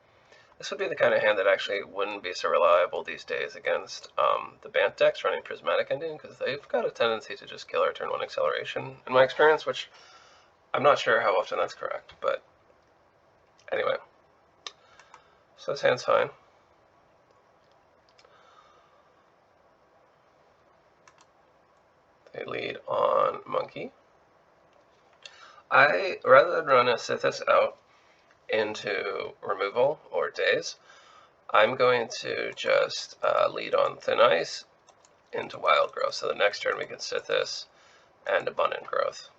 This would be the kind of hand that actually wouldn't be so reliable these days against the Bant decks running Prismatic Ending, because they've got a tendency to just kill our turn 1 acceleration, in my experience, which I'm not sure how often that's correct, but anyway. So this hand's fine. They lead on Monkey. Rather than run a Sythis out into removal or daze, I'm going to just lead on Thin Ice into Wild Growth. So the next turn we can Sythis and Abundant Growth.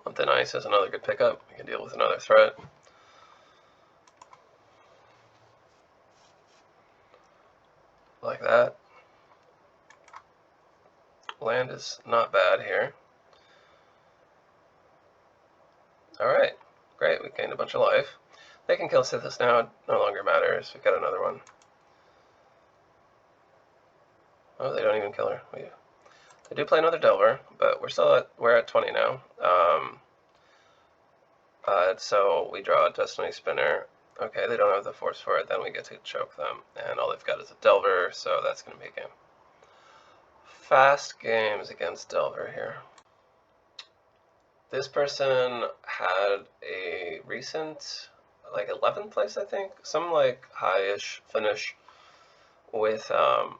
On Thin Ice is another good pickup. We can deal with another threat. Like that. Land is not bad here. Alright, great, we gained a bunch of life. They can kill Sythis now, it no longer matters. We've got another one. Oh, they don't even kill her. They do play another Delver, but we're at 20 now. So we draw a Destiny Spinner. Okay, they don't have the force for it, then we get to choke them. And all they've got is a Delver, so that's going to be a game. Fast games against Delver here. This person had a recent, like 11th place, I think, some like high-ish finish with, I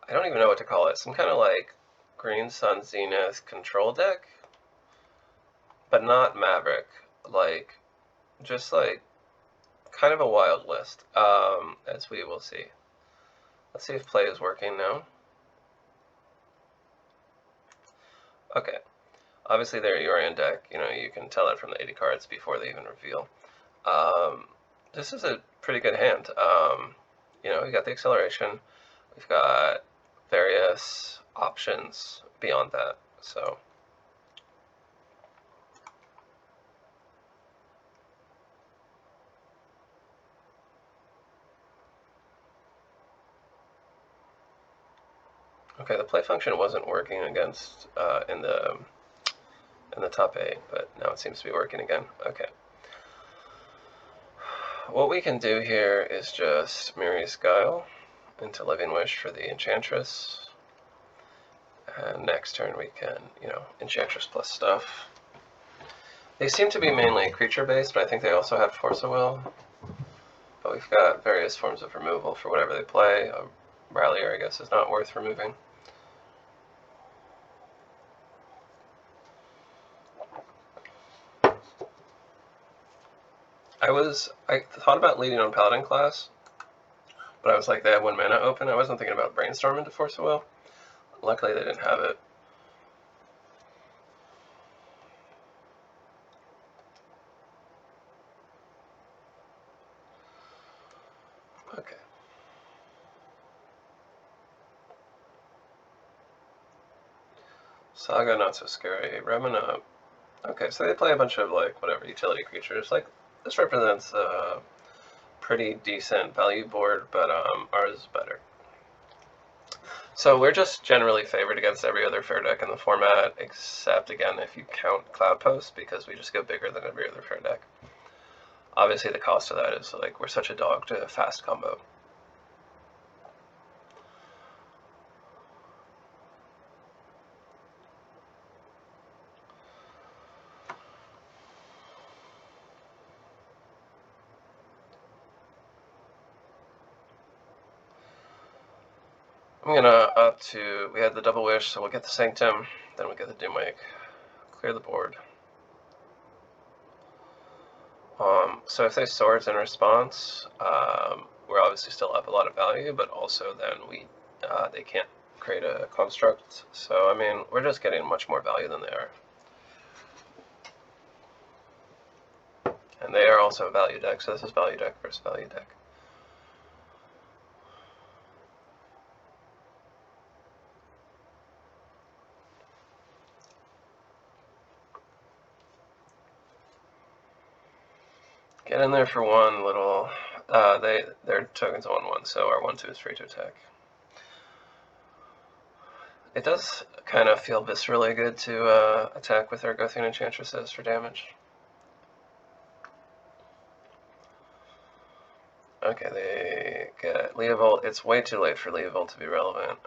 don't even know what to call it, some kind of like Green Sun Zenith control deck, but not Maverick, like, just like, kind of a wild list, as we will see. Let's see if play is working now. Okay. Obviously their Yorion deck, you know, you can tell it from the 80 cards before they even reveal. This is a pretty good hand. You know, we got the acceleration. We've got various options beyond that, so. Okay, the play function wasn't working against, in the top 8, but now it seems to be working again. Okay. What we can do here is just Miri's Guile into Living Wish for the Enchantress. And next turn we can, you know, Enchantress plus stuff. They seem to be mainly creature-based, but I think they also have Force of Will. But we've got various forms of removal for whatever they play. A Rallier, I guess, is not worth removing. I thought about leading on Paladin Class, but I was like, they have 1 mana open. I wasn't thinking about Brainstorm into Force of Will. Luckily, they didn't have it. Okay. Saga, not so scary. Remina. Okay, so they play a bunch of, like, whatever, utility creatures. Like, this represents a pretty decent value board, but ours is better. So we're just generally favored against every other fair deck in the format, except, again, if you count Cloud Post, because we just go bigger than every other fair deck. Obviously, the cost of that is, like, we're such a dog to a fast combo. I'm gonna up to, we had the double wish, so we'll get the Sanctum, then we'll get the Doomwake. Clear the board. So if they swords in response, we're obviously still up a lot of value, but also then they can't create a construct. So I mean, we're just getting much more value than they are. And they are also a value deck, so this is value deck versus value deck. Get in there for one little, their token's 1/1, so our 1/2 is free to attack. It does kind of feel viscerally good to attack with our Gothian Enchantresses for damage. Okay, they get Leovold. It's way too late for Leovold to be relevant.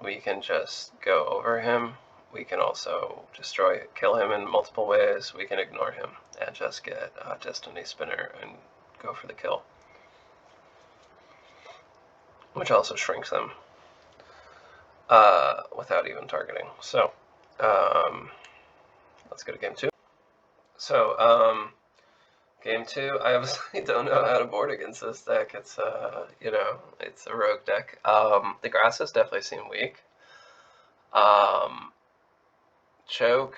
We can just go over him. We can also kill him in multiple ways. We can ignore him and just get Destiny Spinner and go for the kill, which also shrinks them without even targeting. So let's go to game 2. So game 2, I obviously don't know how to board against this deck. It's it's a rogue deck. The grasses definitely seem weak. Choke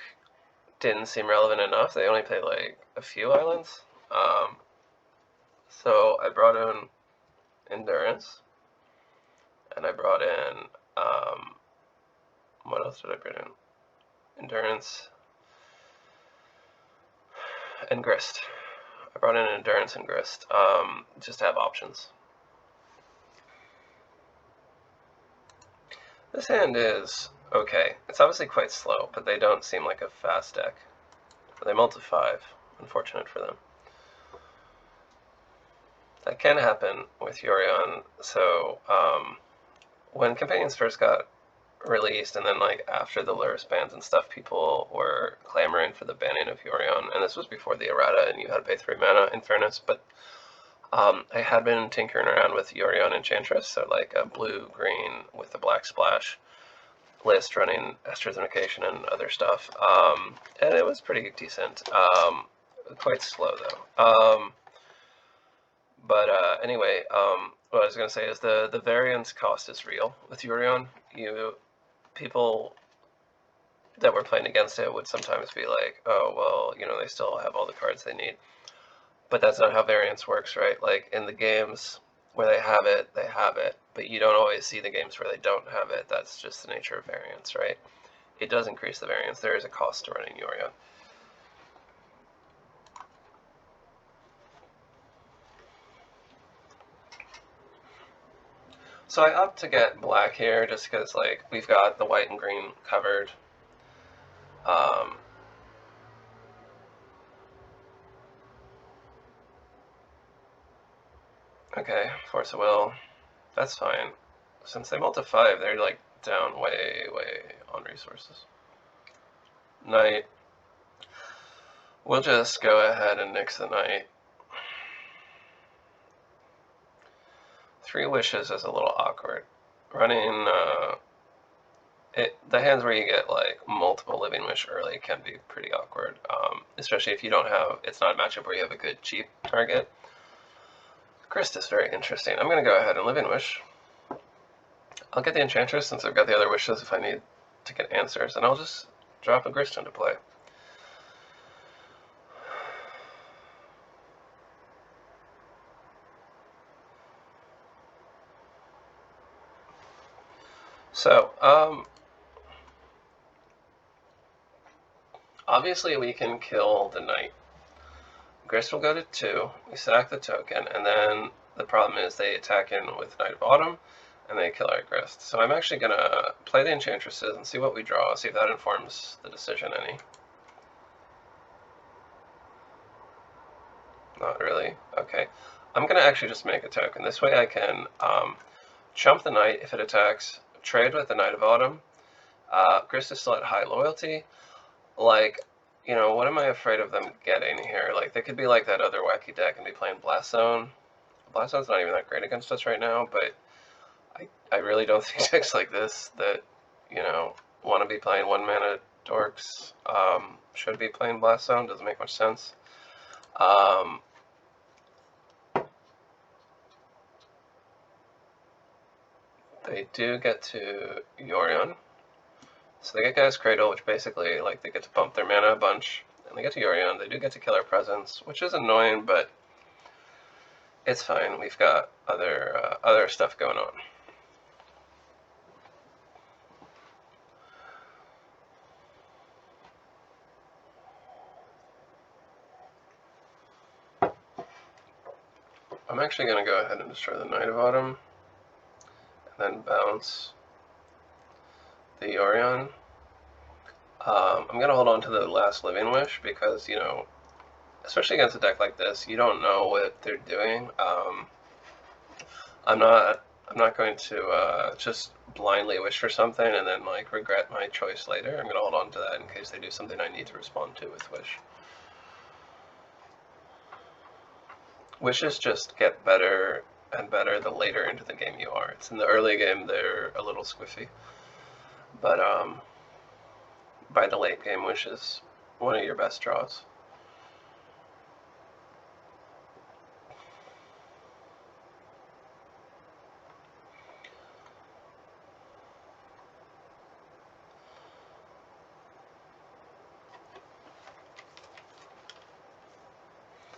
didn't seem relevant enough. They only played like a few islands. So I brought in Endurance, and I brought in what else did I bring in? Endurance and Grist. I brought in Endurance and Grist, just to have options. This hand is okay. It's obviously quite slow, but they don't seem like a fast deck. They multi 5. Unfortunate for them. That can happen with Yorion. So when Companions first got released, and then like after the Lurrus bans and stuff, people were clamoring for the banning of Yorion, and this was before the errata, and you had to pay 3 mana in fairness, but I had been tinkering around with Yorion Enchantress, so like a blue-green with a black splash list running Estratification and other stuff, and it was pretty decent. Quite slow though. Anyway, what I was going to say is the variance cost is real with Yorion. People that were playing against it would sometimes be like, oh, well, they still have all the cards they need. But that's not how variance works, right? Like, in the games where they have it, but you don't always see the games where they don't have it. That's just the nature of variance, right? It does increase the variance. There is a cost to running Yorion. So I opt to get black here just because, like, we've got the white and green covered. Okay, Force of Will. That's fine. Since they multi 5, they're, like, down way on resources. Knight. We'll just go ahead and nix the Knight. 3 wishes is a little awkward. Running the hands where you get like multiple living wish early can be pretty awkward, especially if you don't have. It's not a matchup where you have a good cheap target. Grist is very interesting. I'm gonna go ahead and living wish. I'll get the Enchantress since I've got the other wishes if I need to get answers, and I'll just drop a Grist into play. So, obviously we can kill the Knight. Grist will go to 2, we sack the token, and then the problem is they attack in with Knight of Autumn, and they kill our Grist. So I'm actually going to play the Enchantresses and see what we draw, see if that informs the decision any. Not really. Okay. I'm going to actually just make a token. This way I can chump the Knight if it attacks, trade with the Knight of Autumn. Grist is still at high loyalty. Like, what am I afraid of them getting here? Like, they could be like that other wacky deck and be playing Blast Zone. Blast Zone's not even that great against us right now, but I really don't think decks like this that, you know, want to be playing 1-mana dorks should be playing Blast Zone. Doesn't make much sense. They do get to Yorion. So they get Guy's Cradle, which basically, like, they get to bump their mana a bunch. And they get to Yorion. They do get to Killer Presence, which is annoying, but it's fine. We've got other stuff going on. I'm actually going to go ahead and destroy the Knight of Autumn, and then bounce the Yorion. I'm going to hold on to the last Living Wish because, you know, especially against a deck like this, you don't know what they're doing. I'm not going to just blindly wish for something and then, like, regret my choice later. I'm going to hold on to that in case they do something I need to respond to with Wish. Wishes just get better and better the later into the game you are. It's in the early game they're a little squiffy, but by the late game, Wish is one of your best draws.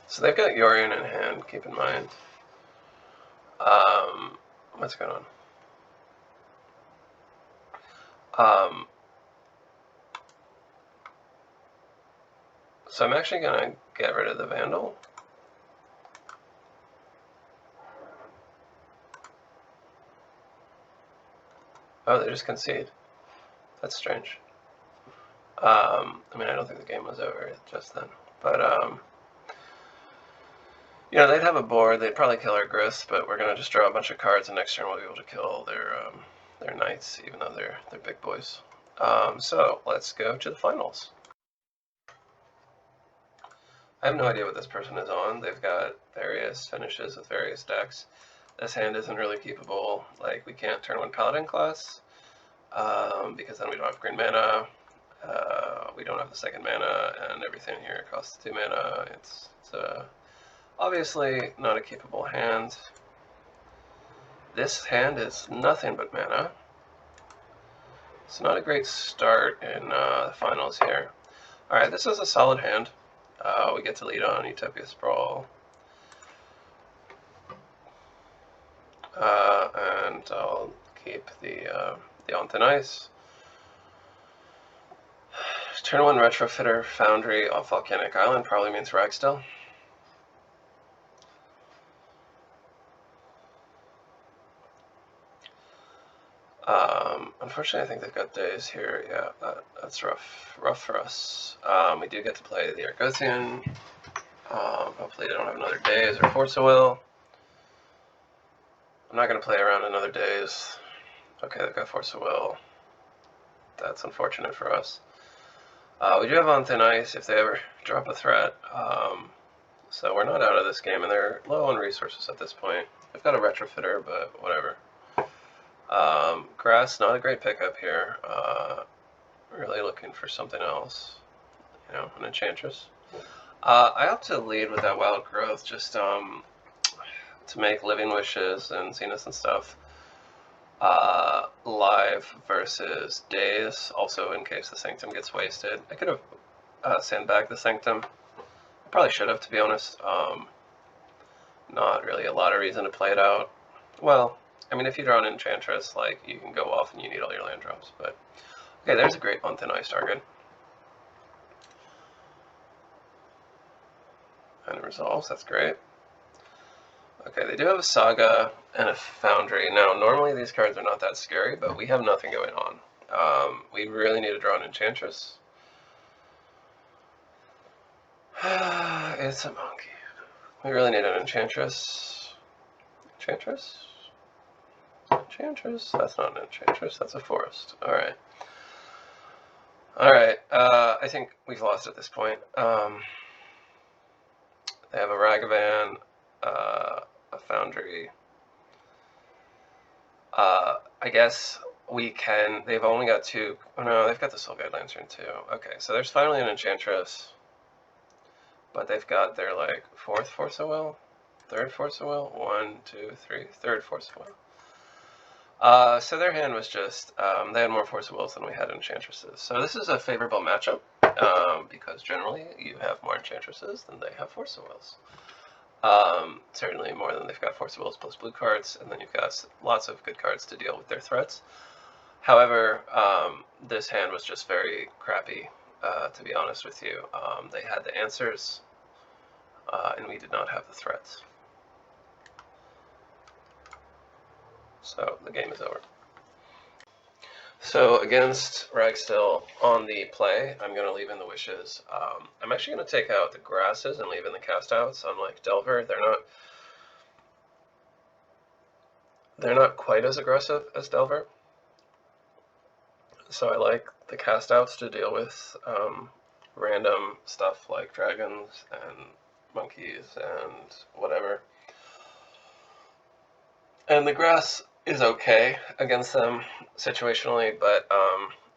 So they've got Yorion in hand, keep in mind. What's going on? So I'm actually going to get rid of the Vandal. Oh, they just concede. That's strange. I mean, I don't think the game was over just then. But, you know, they'd have a board. They'd probably kill our Grist, but we're going to just draw a bunch of cards, and next turn we'll be able to kill their Knights, even though they're big boys. So let's go to the finals. I have no idea what this person is on. They've got various finishes with various decks. This hand isn't really keepable. Like, we can't turn 1 Paladin Class, because then we don't have green mana. We don't have the second mana, and everything here costs 2 mana. It's obviously not a keepable hand. This hand is nothing but mana. It's not a great start in the finals here. Alright, this is a solid hand. We get to lead on Utopia Sprawl. And I'll keep the On Thin Ice. Turn 1 Retrofitter Foundry off Volcanic Island probably means Ragstill. Unfortunately, I think they've got days here. Yeah, that's rough for us. We do get to play the Argosian. Hopefully they don't have another Days or Force of Will. I'm not going to play around another Days. Okay, they've got Force of Will. That's unfortunate for us. We do have On Thin Ice if they ever drop a threat. So we're not out of this game, and they're low on resources at this point. They've got a Retrofitter, but whatever. Grass, not a great pickup here. Really looking for something else. You know, an Enchantress. I opt to lead with that Wild Growth just to make Living Wishes and Zenith and stuff live versus Days, also in case the Sanctum gets wasted. I could have sandbagged the Sanctum. I probably should have, to be honest. Not really a lot of reason to play it out. Well, I mean, if you draw an Enchantress, like, you can go off and you need all your land drops, but... Okay, there's a great On Thin Ice target. And it resolves, that's great. Okay, they do have a Saga and a Foundry. Now, normally these cards are not that scary, but we have nothing going on. We really need to draw an Enchantress. It's a monkey. We really need an Enchantress. Enchantress? Enchantress? That's not an Enchantress, that's a Forest. Alright. Alright, I think we've lost at this point. They have a Ragavan, a Foundry. I guess we can, they've only got 2, oh no, they've got the Soul Guide Lantern too. Okay, so there's finally an Enchantress, but they've got their, like, 4th Force of Will? 3rd Force of Will? 1, 2, 3, 3rd Force of Will. So their hand was just, they had more Force of Wills than we had Enchantresses. So this is a favorable matchup, because generally you have more Enchantresses than they have Force of Wills. Certainly more than they've got Force of Wills plus blue cards, and then you've got lots of good cards to deal with their threats. However, this hand was just very crappy, to be honest with you. They had the answers, and we did not have the threats. So the game is over. So against Ragstill on the play, I'm going to leave in the Wishes. I'm actually going to take out the Grasses and leave in the Castouts. Unlike Delver, they're not quite as aggressive as Delver. So I like the Castouts to deal with random stuff like dragons and monkeys and whatever. And the Grass is okay against them situationally, but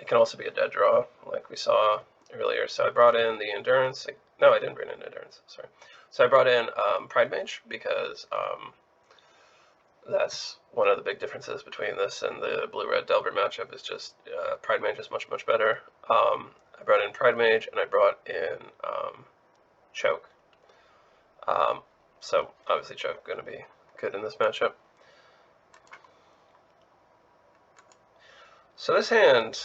it can also be a dead draw, like we saw earlier. So I brought in the Endurance. No, I didn't bring in Endurance, sorry. So I brought in Pride Mage because that's one of the big differences between this and the blue-red Delver matchup is just Pride Mage is much, much better. I brought in Pride Mage and I brought in Choke. So obviously Choke going to be good in this matchup. So this hand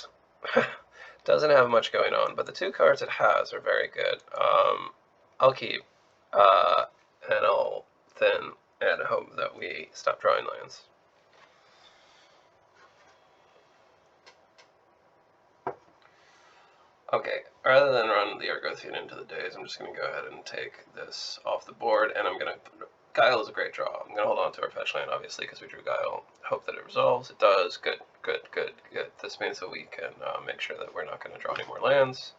doesn't have much going on, but the 2 cards it has are very good. I'll keep, and I'll then add hope that we stop drawing lands. Okay, rather than run the Argothian into the days, I'm just going to go ahead and take this off the board, and I'm going to put, Guile is a great draw. I'm going to hold on to our fetch land, obviously, because we drew Guile. Hope that it resolves. It does. Good, good, good, good. This means that we can make sure that we're not going to draw any more lands.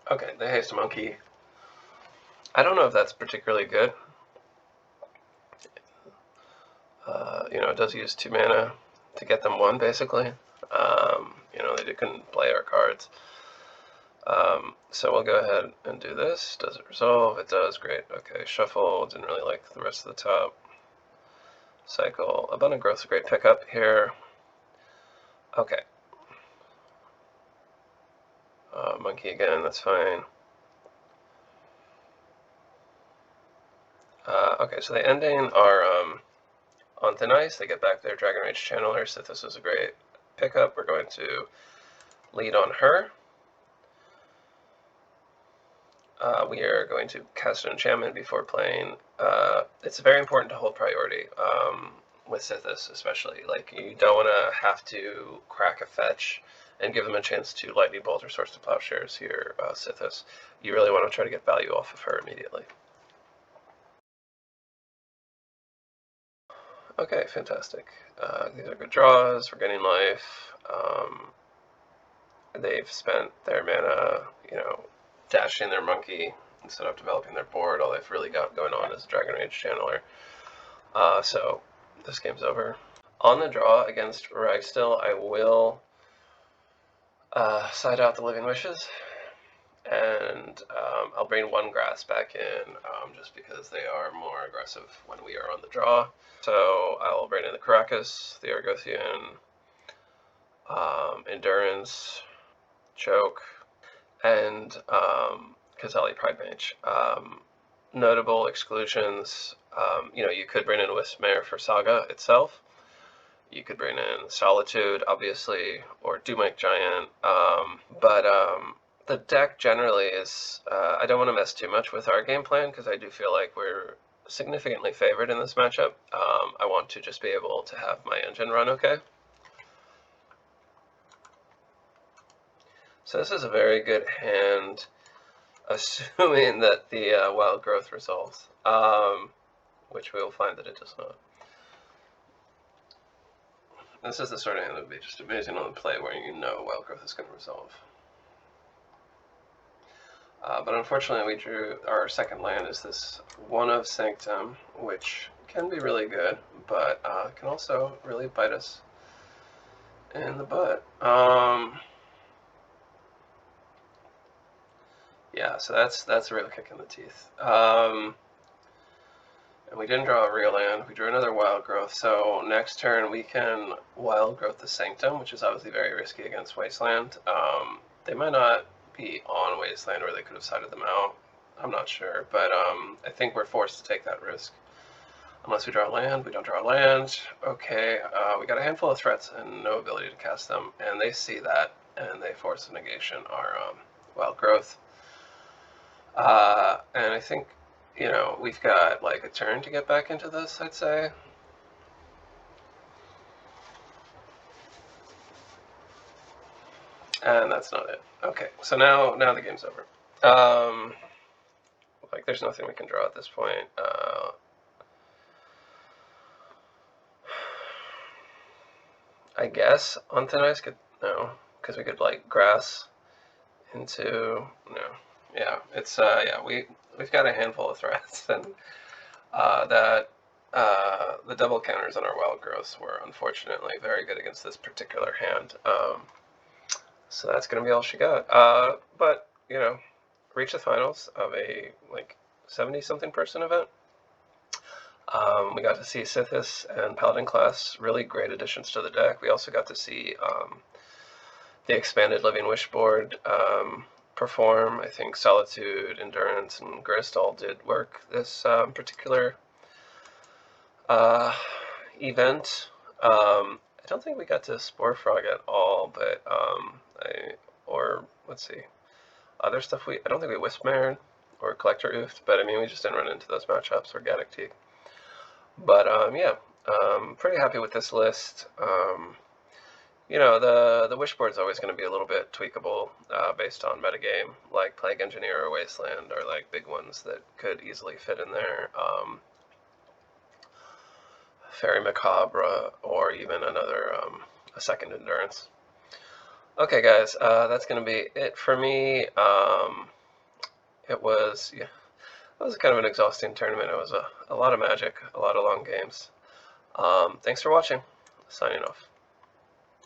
Okay, the Haste Monkey. I don't know if that's particularly good. You know, it does use 2 mana to get them 1, basically. You know, they couldn't play our cards. So we'll go ahead and do this. Does it resolve? It does. Great. Okay, shuffle. Didn't really like the rest of the top. Cycle. Abundant Growth's a great pickup here. Okay. Monkey again, that's fine. Okay, so the ending are on Thin Ice. They get back their Dragon Rage Channeler. Sythis is a great pickup. We're going to lead on her. We are going to cast an enchantment before playing. It's very important to hold priority with Sythis, especially. Like, you don't want to have to crack a fetch and give them a chance to Lightning Bolt or Source to Plowshares here, Sythis. You really want to try to get value off of her immediately. Okay, fantastic. These are good draws. We're getting life. They've spent their mana, you know, dashing their monkey instead of developing their board. All they've really got going on is Dragon Rage Channeler. So this game's over. On the draw against Ragstill, I will side out the Living Wishes, and I'll bring 1 Grass back in just because they are more aggressive when we are on the draw. So I'll bring in the Caracas, the Argothian, Endurance, Choke, and Kazali Pride Mage. Notable exclusions, you know, you could bring in Wismare for Saga itself. You could bring in Solitude, obviously, or Doomite Giant, but the deck generally is, I don't want to mess too much with our game plan, because I do feel like we're significantly favored in this matchup. I want to just be able to have my engine run okay. So this is a very good hand, assuming that the Wild Growth resolves, which we will find that it does not. This is the sort of hand that would be just amazing on the play where you know Wild Growth is going to resolve. But unfortunately we drew our second land is this One of Sanctum, which can be really good, but can also really bite us in the butt. Yeah, so that's a real kick in the teeth. And we didn't draw a real land. We drew another Wild Growth. So next turn we can Wild Growth the Sanctum, which is obviously very risky against Wasteland. They might not be on Wasteland, or they could have sided them out. I'm not sure, but I think we're forced to take that risk. Unless we draw land, we don't draw land. Okay, we got a handful of threats and no ability to cast them, and they see that, and they force a negation our Wild Growth. And I think, you know, we've got like a turn to get back into this, I'd say. And that's not it. Okay, so now the game's over. Like, there's nothing we can draw at this point. I guess on Thin Ice could, no, because we could like grass into, no. Yeah, it's, yeah, we've got a handful of threats, and the double counters on our Wild Growths were unfortunately very good against this particular hand. So that's going to be all she got. But, you know, reach the finals of a, like, 70-something person event. We got to see Sythis and Paladin Class, really great additions to the deck. We also got to see the expanded Living Wish board perform. I think Solitude, Endurance, and Grist all did work this particular event. I don't think we got to Spore Frog at all, but let's see, other stuff I don't think we Wispmared or Collector Oofed, but I mean, we just didn't run into those matchups or Gaddock Teague. But yeah, pretty happy with this list. You know, the wish board is always going to be a little bit tweakable based on metagame, like Plague Engineer or Wasteland are like big ones that could easily fit in there. Fairy Macabre, or even another a second Endurance. Okay, guys, that's going to be it for me. It was kind of an exhausting tournament. It was a lot of magic, a lot of long games. Thanks for watching. Signing off.